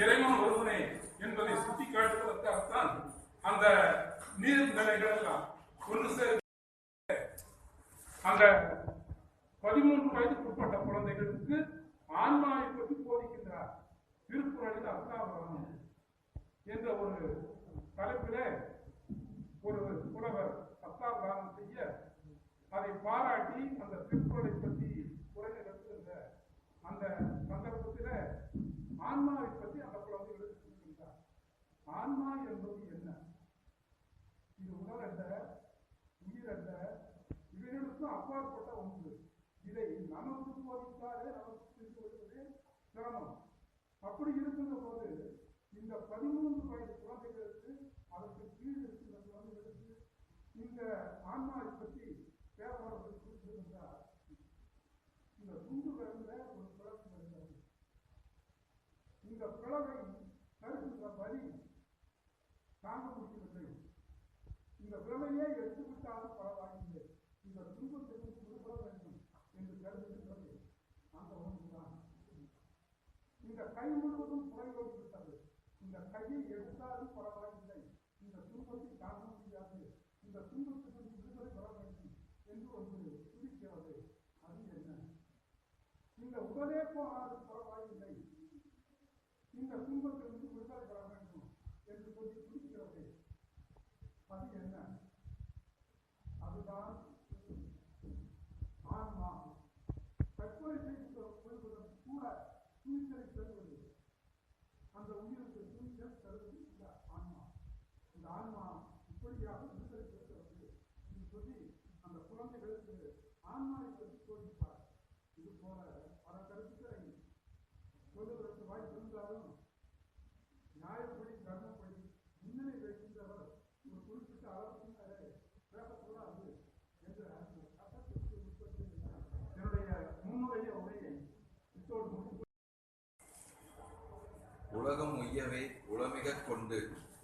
இறைவன் ஒருவனே என்பதை சுட்டி காட்டுவதற்காகத்தான் அந்த நீர்நிலைகள் எல்லாம் ஒன்று சேர. அந்த 13 வயதுக்குட்பட்ட குழந்தைகளுக்கு ஆன்மாவை பற்றி போதிக்கின்றார். திருக்குறளில் அர்த்தாவரணம் என்ற ஒரு தலைப்பிலே ஒரு புலவர் அர்த்தாவரணம் செய்ய அதை பாராட்டி அந்த திருக்குறளை பற்றி உரை நிகழ்த்துகின்ற அந்த சந்தர்ப்பத்தில் ஆன்மாவை பற்றி அந்த குழந்தைகளுக்கு சொல்கின்றார். ஆன்மா என்பது என்ன? இது உடல் அல்ல, உயிர் அல்ல, இவைகளுக்கும் அப்பாற்பட்ட ஒன்று. இதை நமக்கு போதித்தாலே நமக்கு தெரிந்து வருவதே சிரமம். அப்படி இருக்கின்ற போது இந்த 13 வயது குழந்தைகளுக்கு, அதற்கு கீழ் இருக்கின்ற குழந்தைகளுக்கு இந்த ஆன்மாவை பற்றி பேரவர்கள் குறிப்பிடுகின்றார். இந்த துண்டு விரல்ல ஒரு பிளவு வருகிறது. இந்த பிளவை தருகின்ற வலி தாங்க முடியவில்லை. இந்த விரலையே எடுத்துவிட்டாலும் பரவாயில்லை, இந்த துன்பத்திற்கு விடுபட வேண்டும் என்று கருதுகின்றது அந்த ஒன்றுதான். இந்த கை முழுவதும் குறைவோடு விட்டது. இந்த கையை எடுத்தாலும் பரவாயில்லை, இந்த துன்பத்தை தாங்க முடியாது, இந்த துன்பத்துக்கு விடுதலை பெற வேண்டும் என்று ஒன்று துடிக்கிறது. அது என்ன? இந்த உடலே போனாலும் பரவாயில்லை, இந்த துன்பத்திலிருந்து விடுதலை பெற வேண்டும் என்று சொல்லி துடிக்கிறது. அது என்ன? அதுதான் ஆன்மா. தற்கொலை செய்து கொள்வதற்கு கூட துணிச்சலை தருவது, அந்த உயிருக்கு துணிச்சல் தருவது இந்த ஆன்மா. இந்த ஆன்மா இப்படியாக விடுதலை பெறுகிறது என்று சொல்லி அந்த குழந்தைகளுக்கு ஆன்மாவை பற்றி போதிப்பார். இது போல பல கருத்துக்களை சொல்லுவதற்கு வாய்ப்பு இருந்தாலும் நியாய உலகம் உய்யவே உளமிகக் கொண்டு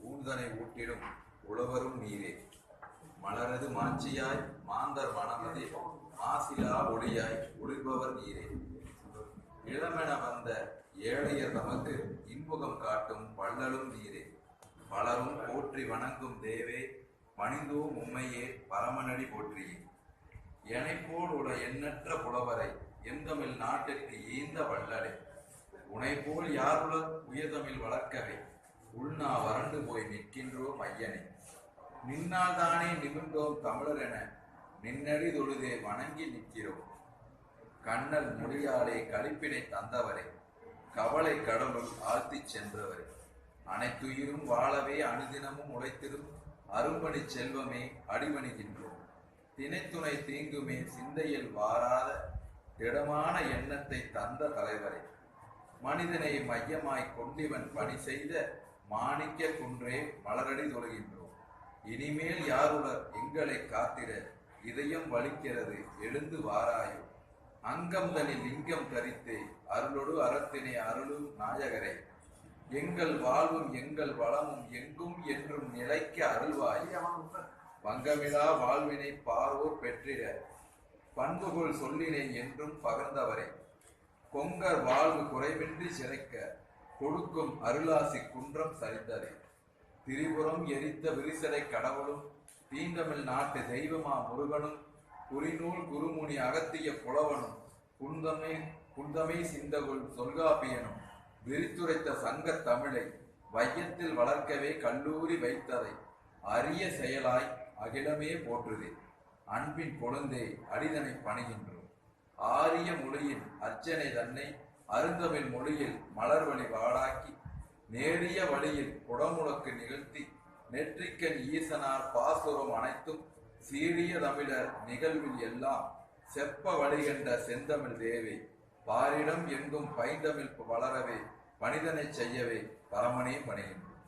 ஊன்தனை ஊட்டிடும் உழவரும் நீரே. மலரது மாட்சியாய் மாந்தர் மனமதே மாசிலா ஒளியாய் ஒளிர்பவர் நீரே. இளமென வந்த ஏழையர் தமக்கு இன்முகம் காட்டும் வள்ளலும் நீரே. பலரும் போற்றி வணங்கும் தேவே பணிந்தோம் உம்மையே பரமனடி போற்றியே. எனைப்போல் உள்ள எண்ணற்ற புலவரை எந்தமிழ் நாட்டிற்கு ஈந்த வள்ளலே. உனைப்போல் யாருல உயர்தமிழ் வளர்க்கவே உள்நா வறண்டு போய் நிற்கின்றோம் ஐயனே. நின்னால் தானே நிமிர்ந்தோம் தமிழர் என நின்னடி தொழுதே வணங்கி நிற்கிறோம். கண்ணல் மொழியாலே கழிப்பினை தந்தவரே கவலை கடலுள் ஆழ்த்திச் சென்றவரே. அனைத்துயிரும் வாழவே அனுதினமும் உழைத்திடும் அரும்பணி செல்வமே அடிபணிகின்றோம். தினைத்துணை தீங்குமே சிந்தையில் வாராத திடமான எண்ணத்தை தந்த தலைவரே. மனிதனை மையமாய் கொண்டிவன் பணி செய்த மாணிக்க குன்றே மலரடி தொழுகின்றோம். இனிமேல் யாருலர் எங்களை காத்திட இதயம் வலிக்கிறது எழுந்து வாராயோ. அங்கம் தனி லிங்கம் தரித்தே அருளொடு அறத்தினை அருளும் நாயகரே. எங்கள் வாழ்வும் எங்கள் வளமும் எங்கும் என்றும் நிலைக்க அருள்வாய். பங்கமிலா வாழ்வினை பாரோர் பெற்றிட பண்புகள் சொல்லினை என்றும் பகர்ந்தவரே. கொங்கர் வாழ்வு குறைவின்றி சிறைக்க கொடுக்கும் அருளாசி குன்றம் சரிந்ததே. திரிபுரம் எரித்த விரிசடை கடவுளும் தீண்டமிழ் நாட்டு தெய்வமா முருகனும் குறிநூல் குருமுனி அகத்திய புலவனும் குந்தமை சிந்தகுள் தொல்காப்பியனும் விரித்துரைத்த சங்க தமிழை வையத்தில் வளர்க்கவே கல்லூரி வைத்ததை அரிய செயலாய் அகிலமே போற்றுதே. அன்பின் கொழுந்தே அடிதனை பணிகின்றோம். ஆரிய மொழியின் அர்ச்சனை தன்னை அருந்தமிழ் மொழியில் மலர்வழி வாடாக்கி நேரிய வழியில் குடமுழக்கு நிகழ்த்தி நெற்றிக்கன் ஈசனார் பாசுரம் அனைத்தும் சீரிய தமிழர் நிகழ்வில் எல்லாம் செப்ப வழிகண்ட செந்தமிழ் தேவே. பாரிடம் எங்கும் பைந்தமிழ் வளரவே பணிதனை செய்யவே பரமனே பணிகின்றோம்.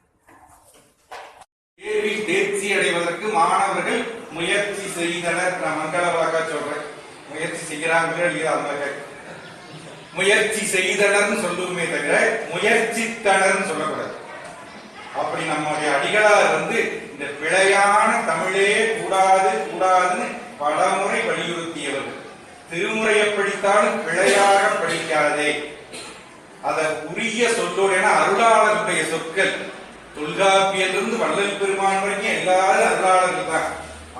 தேர்வில் தேர்ச்சி அடைவதற்கு மாணவர்கள் முயற்சி செய்தனர். நான் மங்கள வழக்கா சொல்றேன். முயற்சி செய்கிறாங்க, முயற்சி செய்தனர்னு சொல்லுவோமே தவிர முயற்சித்தனர் சொல்லக்கூடாது. அப்படி நம்முடைய அடிகளார் இந்த பிழையான தமிழே கூடாது கூடாதுன்னு பலமுறை வலியுறுத்தியவர். திருமுறையை படித்தாலும் பிழையாக படிக்காதே, அதை உரிய சொல்லோடு. ஏன்னா அருளாளருடைய சொற்கள் தொல்காப்பியிலிருந்து வள்ளல் பெருமான் வரைக்கும் எல்லாரும் அருளாளர்கள் தான்.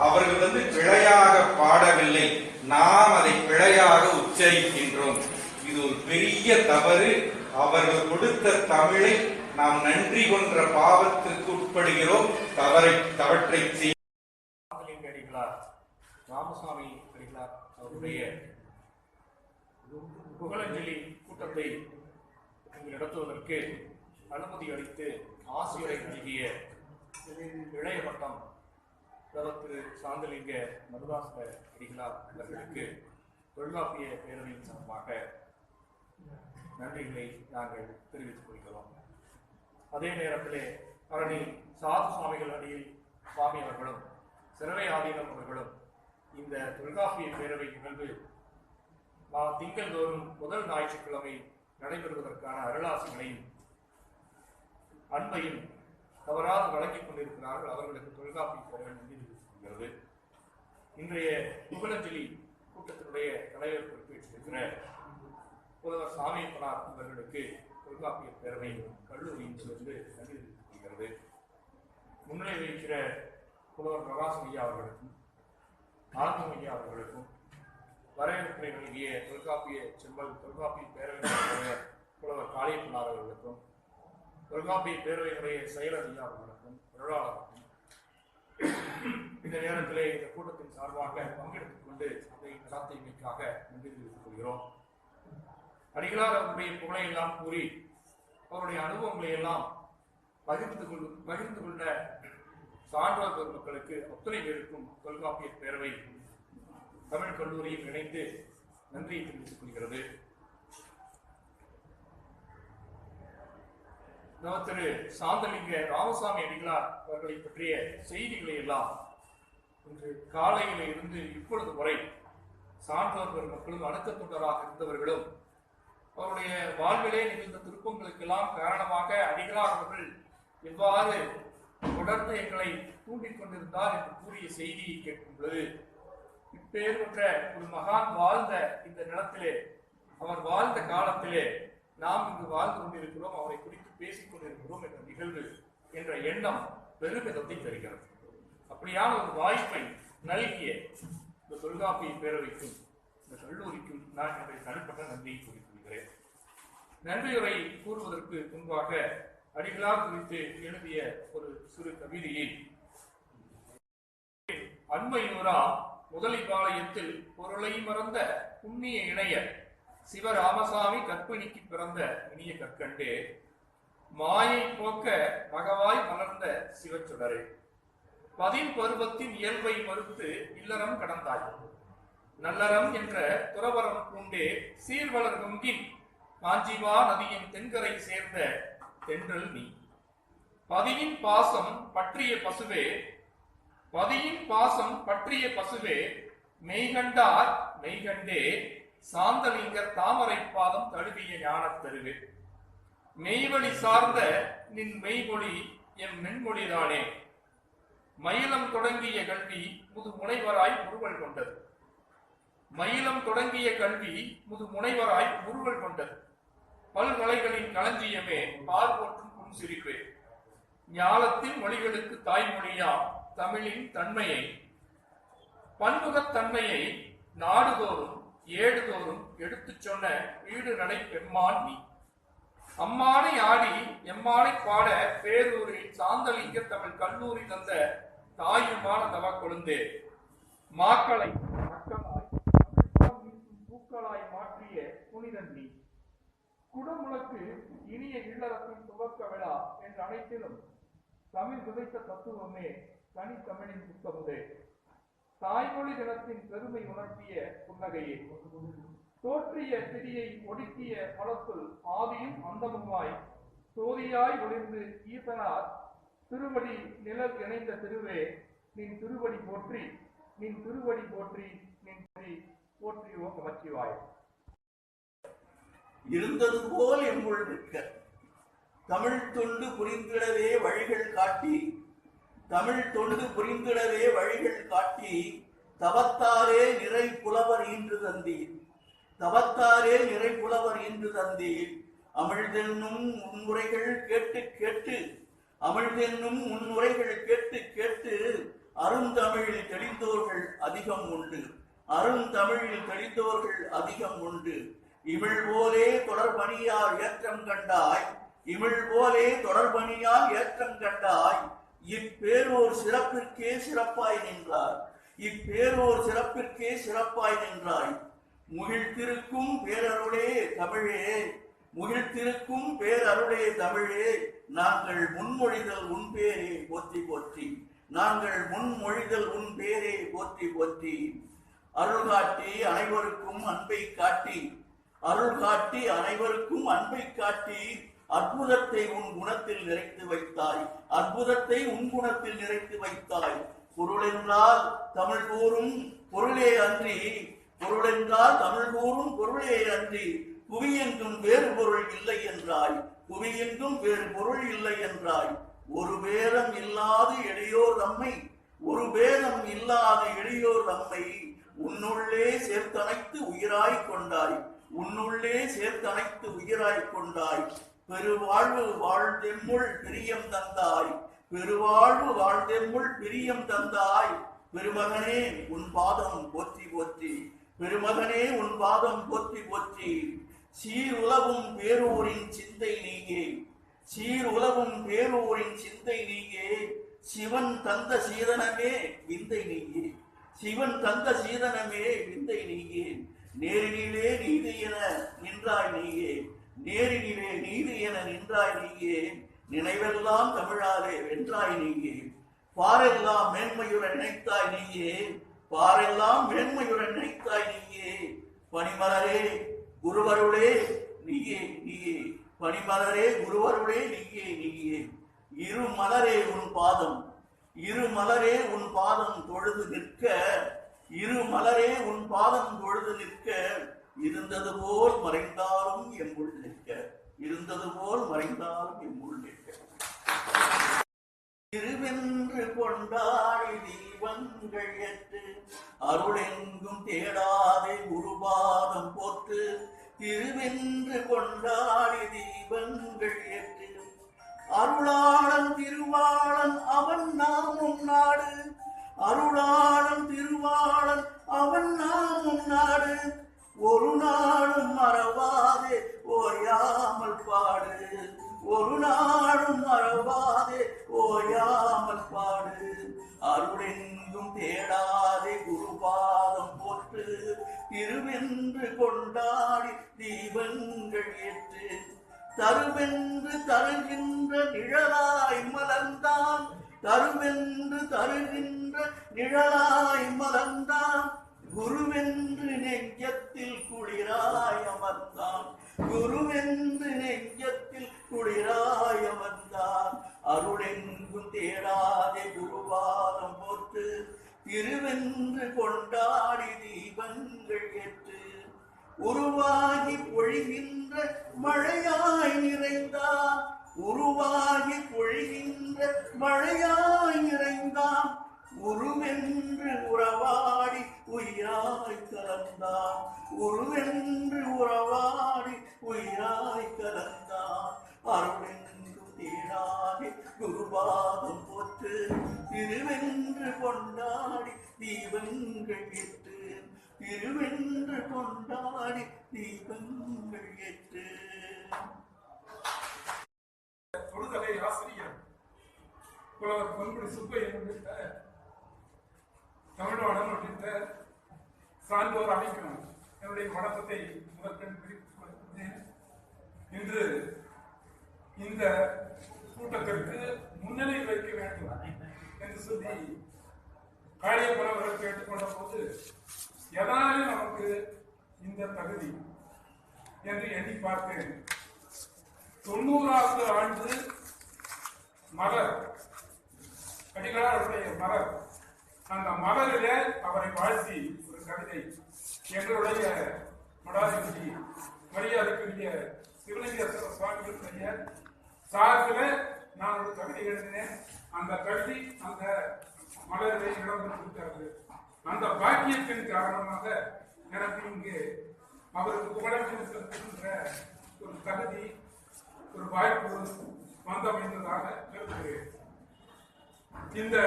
அவர்கள் பிழையாக பாடவில்லை, நாம் அதை பிழையாக உச்சரிக்கின்றோம். இது ஒரு பெரிய தவறு. அவர்கள் கொடுத்த தமிழை நாம் நன்றி கொன்ற பாவத்திற்கு உட்படுகிறோம். தவற்றை அடிகளார் ராமசாமி அடிகளார் அவருடைய புகழஞ்சலி கூட்டத்தை நடத்துவதற்கு அனுமதி அளித்து ஆசிரியரை நல்கிய இளைய பட்டம் திரு சாந்தலிங்க மருதாச அடிகளார் அவர்களுக்கு தொல்காப்பிய பேரவையின் சார்பாக நன்றிகளை நாங்கள் தெரிவித்துக் கொள்கிறோம். அதே நேரத்திலே அரணி சாது சுவாமிகள் அடியில் சுவாமி அவர்களும் சிறவை ஆதீனம் அவர்களும் இந்த தொல்காப்பிய பேரவை நிகழ்வு திங்கள்தோறும் முதல் ஞாயிற்றுக்கிழமை நடைபெறுவதற்கான அருளாசிகளையும் அன்பையும் தவறாது வழங்கிக் கொண்டிருக்கிறார்கள். அவர்களுக்கு தொல்காப்பிய பேரவை நன்றி தெரிவித்துள்ளது. இன்றைய புகழஞ்சலி கூட்டத்தினுடைய தலைவர் பொறுப்பேற்றிருக்கிற புலவர் சாமியப்பனார் அவர்களுக்கு தொல்காப்பிய பேரவை கல்லூரியின் சேர்ந்து நன்றி தெரிவித்துள்ளது. முன்னிலை வைக்கிற புலவர் பிரகாசம் ஐயா அவர்களுக்கும் ஆர்வம் ஐயா அவர்களுக்கும் வரவேற்புரை நல்கிய தொல்காப்பிய செம்மல் தொல்காப்பிய பேரவை தலைவர் புலவர் காளியப்பனார் அவர்களுக்கும் தொல்காப்பிய பேரவையினுடைய செயலர் ஐயா அவர்களுக்கும் பொருளாளருக்கும் இந்த நேரத்திலே இந்த கூட்டத்தின் சார்பாக பங்கெடுத்துக் கொண்டு அதை நடாத்தியமைக்காக நன்றி தெரிவித்துக் கொள்கிறோம். அடிகளார் அவருடைய புகழை எல்லாம் கூறி அவருடைய அனுபவங்களை எல்லாம் பகிர்ந்து கொண்ட சான்றோர் பெருமக்களுக்கு அத்தனை பேருக்கும் தொல்காப்பிய பேரவை தமிழ் கல்லூரியில் இணைந்து நன்றியை தெரிவித்துக் கொள்கிறது. திரு சாந்தலிங்க ராமசாமி அடிகளார் அவர்களை பற்றிய செய்திகளை எல்லாம் இன்று காலையில இருந்து இப்பொழுது வரை சான்றோர் பெருமக்களும் அடக்க தொண்டராக இருந்தவர்களும் அவருடைய வாழ்விலே நிகழ்ந்த திருப்பங்களுக்கெல்லாம் காரணமாக அடிகளார் அவர்கள் எவ்வாறு தொடர்ந்து எங்களை தூண்டிக் கொண்டிருந்தார் என்று கூறிய செய்தியை கேட்கும் பொழுது, இப்பேற்பட்ட ஒரு மகான் வாழ்ந்த இந்த நிலத்திலே, அவர் வாழ்ந்த காலத்திலே நாம் இங்கு வாழ்ந்து கொண்டிருக்கிறோம், அவரை குறித்து பேசிக் கொண்டிருக்கிறோம் என்ற நிகழ்வு என்ற எண்ணம் பெருமிதத்தை தருகிறது. அப்படியான ஒரு வாய்ப்பை நல்கிய இந்த தொல்காப்பிய பேரவைக்கும் இந்த கல்லூரிக்கும் நான் என்னுடைய தனிப்பட்ட நன்றியை கூறிக்கொள்கிறேன். நன்றியுரை கூறுவதற்கு முன்பாக அடிகளார் குறித்து எழுதிய ஒரு சிறு கவிதையை அண்மை நூறா முதலிபாளையத்தில் பொருளை மறந்த புண்ணிய இணையர் சிவராமசாமி கற்பிணிக்கு பிறந்த இனிய கற்கண்டே, மாயை போக்க மகவாய் மலர்ந்த சிவச்சுடரே, பதின் பருவத்தின் இயல்பை மறுத்து இல்லறம் கடந்தாய், நல்லறம் என்ற துறவரம் பூண்டே சீர்வளர் கொங்கின் காஞ்சிவா நதியின் தென்கரை சேர்ந்த தென்றல் நீ, பதியின் பாசம் பற்றிய பசுவே, பதியின் பாசம் பற்றிய பசுவே, மெய்கண்டார் மெய்கண்டே சாந்தலிங்கர் தாமரை பாதம் தழுவிய ஞானத் தருவே, மெய்வழி சார்ந்த நின் மெய்மொழி எம் மென்மொழிதானே, மயிலம் தொடங்கிய கல்வி முது முனைவராய் முறுவல் கொண்டது, மயிலம் தொடங்கிய கல்வி முது முனைவராய் முறுவல் கொண்டது, பல்கலைகளின் களஞ்சியமே பார்வோற்றும் புன்சிரிப்பே, ஞாலத்தின் மொழிகளுக்கு தாய்மொழியாம் தமிழின் தன்மையை பன்முகத்தன்மையை நாடுதோறும் ஏடுதோறும் எடுத்துச் சொன்ன வீடு நடை பெம்மான் நீ, அம்மானை ஆடி எம்மானை பாட பேரூரில் சாந்தலிங்க தமிழ் கல்லூரி தந்த தாயுமான தவ கொழுந்தே, மாக்களை மக்களாய் பூக்களாய் மாற்றிய புனிதன் நீ, குடமுழக்கு இனிய இல்லறத்தின் துவக்க விழா என்ற அனைத்திலும் தமிழ் விதைத்த தத்துவமே தனித்தமிழின் புத்தமுதே, தாய்மொழி தினத்தின் பெருமை உணர்த்திய புன்னகையே, தோற்றிய திரியை ஒடுக்கிய மலத்துள் ஆதியும் அந்தமுமாய் சோதியாய் ஒளிர்ந்து ஈசனார் திருவடி நிழல் இணைந்த திருவே, நின் திருவடி போற்றி நின் திருவடி போற்றி நின் போற்றியோ நமச்சிவாய். இருந்தது போல் எம்முள் நிற்க தமிழ் தொண்டு புரிந்திடவே வழிகள் காட்டி, தமிழ் தொண்டு புரிந்திடவே வழிகள் காட்டி, தவத்தாரே நிறை புலவர் ஈன்று தந்தீர், தவத்தாரே நிறை புலவர் ஈன்று தந்தீர், அமிழ்தென்னும் முன்முறைகள் கேட்டு கேட்டு, அமிழ்தென்னும் முன்முறைகள் கேட்டு கேட்டு, அருந்தமிழில் தெளிந்தோர்கள் அதிகம் உண்டு, அருந்தமிழில் தெளிந்தோர்கள் அதிகம் உண்டு, இமிழ் போலே தொடர்பணியார் ஏற்றம் கண்டாய், இமிழ் போலே தொடர்பணியால் ஏற்றம் கண்டாய், இப்பேரோர் சிறப்பிற்கே சிறப்பாய் நின்றார், இப்பேரோர் சிறப்பிற்கே சிறப்பாய் நின்றாய், முகிழ்த்திருக்கும் பேரருளே தமிழே, முகிழ்த்திருக்கும் பேரருளே தமிழே, நாங்கள் முன்மொழிதல் உன் பேரே போற்றி போற்றி, நாங்கள் முன்மொழிதல் உன் பேரே போற்றி போற்றி, அருள் காட்டி அனைவருக்கும் அன்பை காட்டி, அருள் காட்டி அனைவருக்கும் அன்பை காட்டி, அற்புதத்தை உன் குணத்தில் நிறைத்து வைத்தாய், அற்புதத்தை உன் குணத்தில் நிறைத்து வைத்தாய், பொருள் என்றால் தமிழ் கூறும் பொருளே அன்றி, பொருள் என்றால் தமிழ் கூறும் பொருளே அன்றி, புவியெங்கும் வேறு பொருள் இல்லை என்றாய், புவியெங்கும் வேறு பொருள் இல்லை என்றாய், ஒரு பேதம் இல்லாது எளியோர் நம்மை, ஒரு பேதம் இல்லாத எளியோர் நம்மை, உன்னுள்ளே சேர்த்தனைத்து உயிராய் கொண்டாய், உன்னுள்ளே சேர்த்தனைத்து உயிராய் கொண்டாய், பெருவாழ்வு வாழ்ந்தெம்முள் பிரியம் தந்தாய், பெருவாழ்வு வாழ்ந்தெம்முள் பிரியம் தந்தாய், பெருமகனே உன் பாதம் போற்றி போற்றி, பெருமகனே உன் பாதம் போற்றி போற்றி, சீர் உலவும் பேரூரின் சிந்தை நீயே, சீர் உலவும் பேரூரின் சிந்தை நீயே, சிவன் தந்த சீதனமே விந்தை நீயே, சிவன் தந்த சீதனமே விந்தை நீயே, நேரினிலே நீதி என நின்றாய் நீயே, நேரினிலே நீதி என நின்றாய் நீயே, நினைவெல்லாம் தமிழாலே வென்றாய் நீயே, பாரெல்லாம் மேன்மையுற நினைத்தாய் நீயே, பாரெல்லாம் மேன்மையுற நினைத்தாய் நீயே, பனிமலரே குருவருளே நீயே நீயே, பனிமலரே குருவருளே நீயே நீயே, இரு மலரே உன் பாதம், இரு மலரே உன் பாதம் தொழுது நிற்க, இரு மலரே உன் பாதம் தொழுது நிற்க, இருந்தது போல் மறைந்தாலும் எம்முள் நிற்க, இருந்தது போல் மறைந்தாலும் எம்முள் நிற்க. திருவென்று கொண்டாடி தீபங்கள் ஏற்று அருளெங்கும் தேடாதே குருபாதம் போற்று. திருவென்று கொண்டாடி தீபங்கள் ஏற்று அருளாளன் திருவாளன் அவன் நாமும் நாடு, அருளாளன் திருவாளன் அவன் நாமும் நாடு. ஒரு நாளும் மறவாதே ஓயாமல் பாடு, ஒரு நாளும் மறவாதே ஓயாமல் பாடு. அருளெங்கும் தேடாதே குருபாதம் போற்று. திருவென்று கொண்டாடி தீபங்கள் ஏற்று தருவென்று தருகின்ற நிழலாய் மலர்ந்தான், தருவென்று தருகின்ற நிழலாய் மலர்ந்தான். குருவென்று நெஞ்சத்தில் குளிராய் அமர்ந்தான், குருவென்று நெஞ்சத்தில் குளிராய் அமர்ந்தான். அருளெங்கும் தேடாதே குருவாரம் போற்று. திருவென்று கொண்டாடி தீபங்கள் ஏற்று உருவாகி பொழிகின்ற மழையாய் நிறைந்தான், உருவாகி பொழிகின்ற மழையாய் நிறைந்தான். உருவென்று உறவாடி உயிராய் கலந்தான், உருவென்று உறவாடி உயிராய் கலந்தான். அருளெங்கும் தேடாடி குருபாதம் போற்று. திருவென்று கொண்டாடி தீபங்கள் ஏற்று, திருவென்று கொண்டாடி தீபங்கள் ஏற்று. தொடுதலை ஆசிரியர் புலவர் பொன்குடி சுப்பையன் உள்ளிட்ட தமிழ்நாடன் உள்ளிட்ட சான்றோர் அனைக்கும் என்னுடைய வணக்கத்தை முதற்கண் பிரித்துக் கொள்கிறேன். இன்று இந்த கூட்டத்திற்கு முன்னிலை வைக்க வேண்டும் என்று சொல்லி காளியப்பன் அவர்கள் கேட்டுக்கொண்ட போது எதனாலே நமக்கு இந்த தகுதி என்று எண்ணி பார்த்தேன். 90வது ஆண்டு மலர், அடிகளாருடைய மலர், அந்த மலரிலே அவரை வாழ்த்தி ஒரு கவிதை எங்களுடைய மடாதிபதி மரியாதைக்குரிய சிவலிங்கேஸ்வர சுவாமிகளுடைய சார்பில் நான் ஒரு கவிதை எழுதினேன். அந்த கவிதை அந்த மலரிலே இடம்பெற்றிருக்கிறது. அந்த பாக்கியத்தின் காரணமாக எனக்கு இங்கே அவருக்கு புகழமைப்பு செலுத்துகின்ற ஒரு தகுதி, ஒரு வாய்ப்பு வந்தமைந்ததாக கருதுகிறேன். இந்த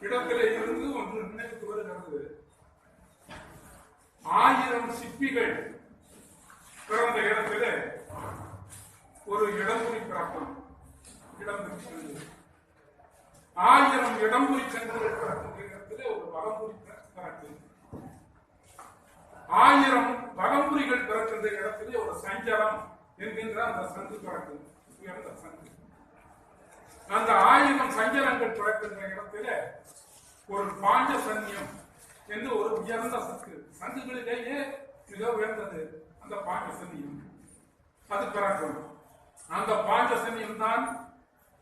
இடத்திலே இருந்து ஒன்று நினைவுக்கு வருகிறது. 1000 சிற்பிகள் பிறந்த இடத்திலே ஒரு இடம்புரி பிறக்கும் இடம்பெற்றது. 1000 இடம்புரி சென்றுகள் பிறக்கின்ற இடத்திலே ஒரு வலம்புரி பிறக்கும். 1000 வலம்புரிகள் பிறக்கின்ற இடத்திலே ஒரு சஞ்சலம் என்கின்ற அந்த சங்கு பிறக்கும், உயர்ந்த சங்கு. அந்த 1000 சஞ்சலங்கள் பிறக்கின்ற இடத்திலே ஒரு பாஞ்சசன்யம் என்று ஒரு உயர்ந்த சங்கு, சங்குகளிலேயே மிக உயர்ந்தது அந்த பாஞ்சசன்யம், அது பிறக்கும். அந்த பாஞ்சசன்யம் தான்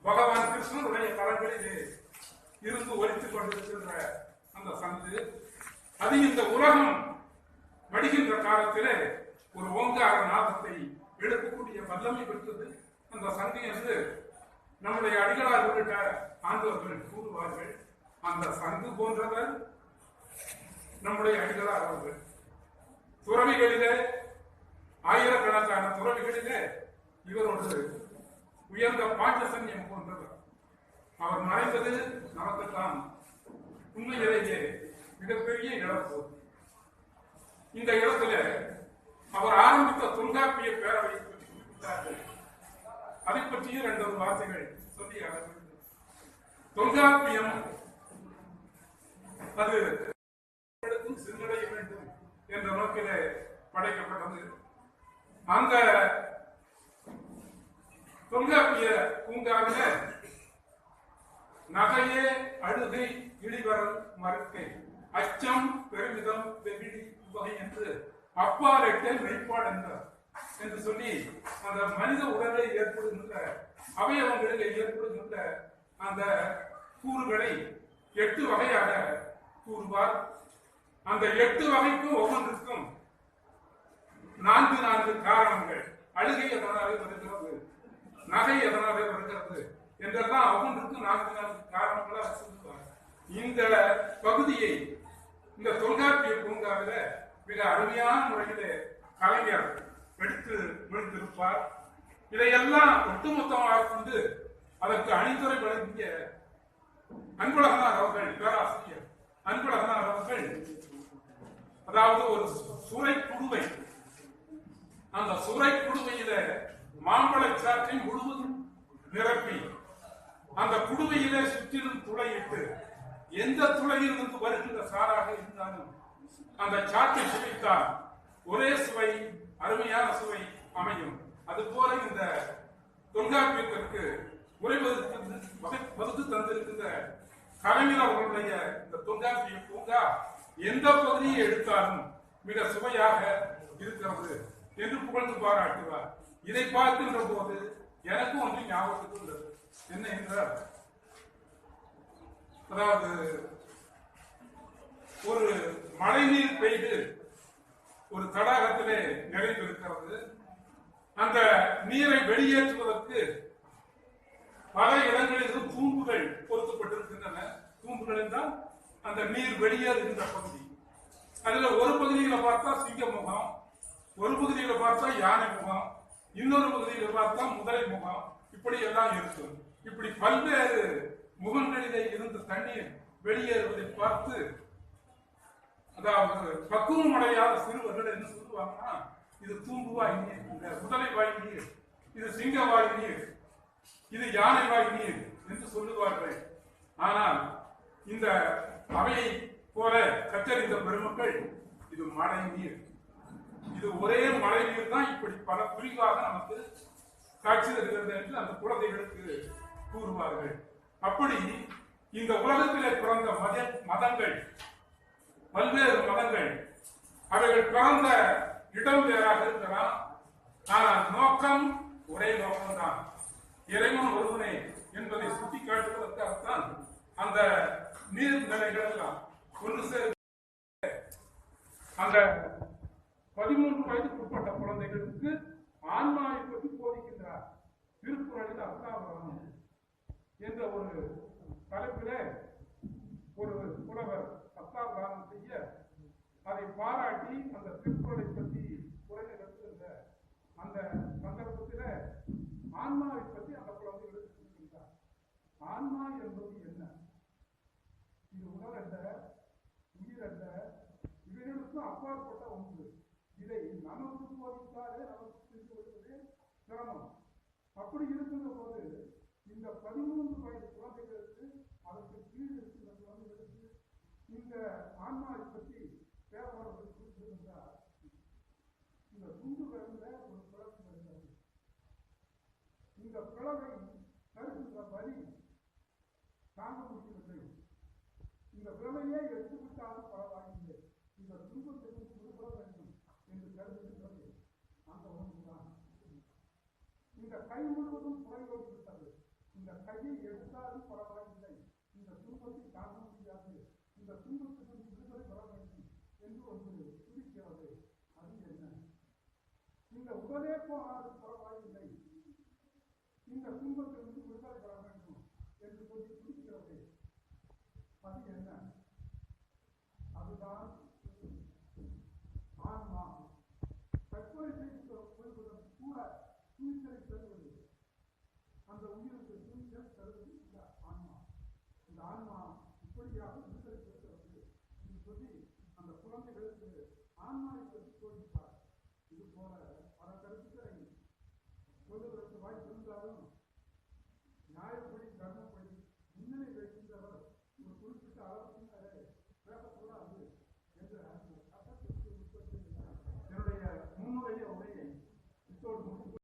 பகவான் கிருஷ்ணனுடைய கரங்களிலே இருந்து ஒலித்துக் கொண்டிருக்கின்ற அந்த சங்கு. அது இந்த உலகம் மடிகின்ற காலத்திலே ஒரு ஓங்கார நாதத்தை எடுக்கக்கூடிய வல்லமை பெற்றது அந்த சங்கு என்று நம்முடைய அடிகளார் உள்ளிட்ட ஆண்டவர்கள் கூறுவார்கள். அந்த சங்கு போன்றவர் நம்முடைய அடிகளார் அவர்கள். துறவிகளிலே, ஆயிரக்கணக்கான துறவிகளிலே இவர் ஒன்று உயர்ந்த பாஞ்சசன்யம் போன்றவர். அவர் மறைந்தது நமக்குத்தான் உண்மையிலேயே மிகப்பெரிய இழப்பு. இந்த இடத்துல அவர் ஆரம்பித்த தொல்காப்பிய பேரவை அதை பற்றிய 2 வார்த்தைகள் சொல்லி தொல்காப்பியம் அது சிந்தடைய வேண்டும் என்ற நோக்கிலே படைக்கப்பட்டது. அந்த தொல்காப்பிய பூங்காவில நகையே அழுகை இழிவரல் மறுக்கை அச்சம் பெருமிதம் வெகுளி வகை என்று அப்பாலெட்டே மெய்ப்பாடு என்றார் என்று சொல்லி அந்த மனித உடலில் ஏற்படுகின்ற அவயவங்களில் ஏற்படுகின்ற அந்த கூறுகளை 8 வகையாக கூறுவார். அந்த 8 வகைக்கும் ஒவ்வொன்றுக்கும் 4 காரணங்கள். அழுகை எதனாலே வருகிறது, நகை எதனாலே வருகிறது என்றெல்லாம் ஒவ்வொன்றுக்கும் 4 காரணங்களாக சொல்லுவாங்க. இந்த பகுதியை இந்த தொல்காப்பிய பூங்காவில மிக அருமையான முறையிலே கலைஞர் எடுத்து முடித்திருப்பார். இதையெல்லாம் ஒட்டுமொத்தமாக கொண்டு அதற்கு அணிந்துரை வழங்கிய அன்பழகனார் அவர்கள், பேராசிரியர் அன்பழகனார் அவர்கள், அதாவது ஒரு சுரை குடுவை, அந்த சுரை குடுவையில மாம்பழச்சாற்றை முழுவதும் நிரப்பி அந்த குடுவையிலே சுற்றிலும் துளையிட்டு எந்த துளையிலிருந்து வருகின்ற சாராக இருந்தாலும் அந்த சாற்றை சுவைத்தால் ஒரே சுவை, அருமையான சுவை அமையும். அதுபோல இந்த தொல்காப்பியத்திற்கு உரை வகுத்து தந்திருக்கின்ற கலைஞர் அவர்களுடைய இந்த தொல்காப்பிய பூங்கா எந்த பகுதியை எடுத்தாலும் மிக சுவையாக இருக்கிறது என்று புகழ்ந்து பாராட்டுவார். இதை பார்க்கின்ற போது எனக்கும் ஒன்று ஞாபகத்துக்கு உள்ளது. என்ன என்றால், அதாவது ஒரு மழை நீர் பெய்து ஒரு தடாகத்திலே நிறைந்திருக்கிறது. அந்த நீரை வெளியேற்றுவதற்கு பல இடங்களிலும் தூம்புகள் பொருத்தப்பட்டிருக்கின்றன. தூம்புகள் என்றால் அந்த நீர் வெளியேறுகின்ற பகுதி. அதுல ஒரு பகுதியில பார்த்தா சிங்க முகம், ஒரு பகுதியில பார்த்தா யானை முகம், இன்னொரு பகுதியில பார்த்தா முதலை முகம், இப்படி எல்லாம் இருக்கும். இப்படி பல்வேறு முகங்களிலே இருந்த தண்ணீர் வெளியேறுவதை பார்த்து, அதாவது பக்குவம் அடையாத சிறுவர்கள் என்ன சொல்லுவாங்கன்னா, இது தூம்புவாய் நீர், இந்த முதலை வாய் நீர், இது சிங்க வாய் நீர், இது யானை வாய் நீர் என்று சொல்லுவார்கள். ஆனால் இந்த அவையை போல கற்றறிந்த பெருமக்கள், இது மழை நீர், இது ஒரே மழை நீர் தான் இப்படி பல பிரிவாக நமக்கு காட்சி தருகிறது என்று அந்த குழந்தைகளுக்கு கூறுவார்கள். அப்படி இந்த உலகத்திலே பிறந்த மதங்கள், பல்வேறு மதங்கள், அவைகள் பிறந்த இடம் வேறாக இருக்கலாம். ஆனால் நோக்கம் ஒரே நோக்கம்தான், இறைவன் ஒருவனே என்பதை சுட்டிக்காட்டுவதற்காகத்தான் அந்த நீர்நிலைகள் எல்லாம் ஒன்று சேர். அந்த 13 வயதுக்குட்பட்ட குழந்தைகளுக்கு ஆன்மாவை பற்றி போதிக்கின்றார். திருக்குறளில் அர்த்தாவதானம் என்ற ஒரு தலைப்பிலே ஒரு புலவர் அர்த்தாவதானம் செய்ய அதை பாராட்டி அந்த திருக்குறளை பற்றி உரை நிகழ்த்துகின்ற அந்த சந்தர்ப்பத்தில் ஆன்மாவை பற்றி அந்த குழந்தைகளுக்கு சொல்கின்றார். ஆன்மா என்பது என்ன? இது உடல் அல்ல, உயிர் அல்ல, இவைகளுக்கும் அப்பாற்பட்ட ஒன்று. இதை நமக்கு போதித்தாலே நமக்கு தெரிந்து கொள்வது சிரமம். அப்படி இருக்கின்ற போது இந்த 13 வயது குழந்தைகளுக்கு, அதற்கு கீழ் இருக்கின்ற குழந்தைகளுக்கு இந்த ஆன்மாவை பற்றி பேரவர்கள் குறிப்பிடுகின்றார். இந்த துண்டு விரல்ல ஒரு பிளவு வருகிறது. இந்த பிளவை தருகின்ற வலி தாங்க முடியவில்லை. இந்த விரலையே எடுத்துவிட்டாலும் பரவாயில்லை, இந்த துன்பத்திற்கு விடுபட வேண்டும் என்று கருதுகின்றது அந்த ஒன்றுதான். இந்த கை முழுவதும் குறைவோடு விட்டது. இந்த கையை எடுத்தாலும் பரவாயில்லை, இந்த துன்பத்தை தாங்க முடியாது, இந்த துன்பத்திற்கு விடுதலை பெற வேண்டும் என்று ஒன்று துடிக்கிறது. அது என்ன? இந்த உடலே போனாலும் பரவாயில்லை, இந்த துன்பத்திலிருந்து விடுதலை பெற வேண்டும் என்று சொல்லி துடிக்கிறது. அது என்ன? அதுதான் ஆன்மா. தற்கொலை செய்து கொள்வதற்கு கூட துணிச்சலை தருவது, அந்த உயிருக்கு துணிச்சல் தருவது இந்த ஆன்மா. இந்த ஆன்மா இப்படியாக விடுதலை பெறுகிறது என்று சொல்லி அந்த குழந்தைகளுக்கு ஆன்மாவை பற்றி போதிப்பார். இது போல பல கருத்துக்களை சொல்லுவதற்கு வாய்ப்பு இருந்தாலும்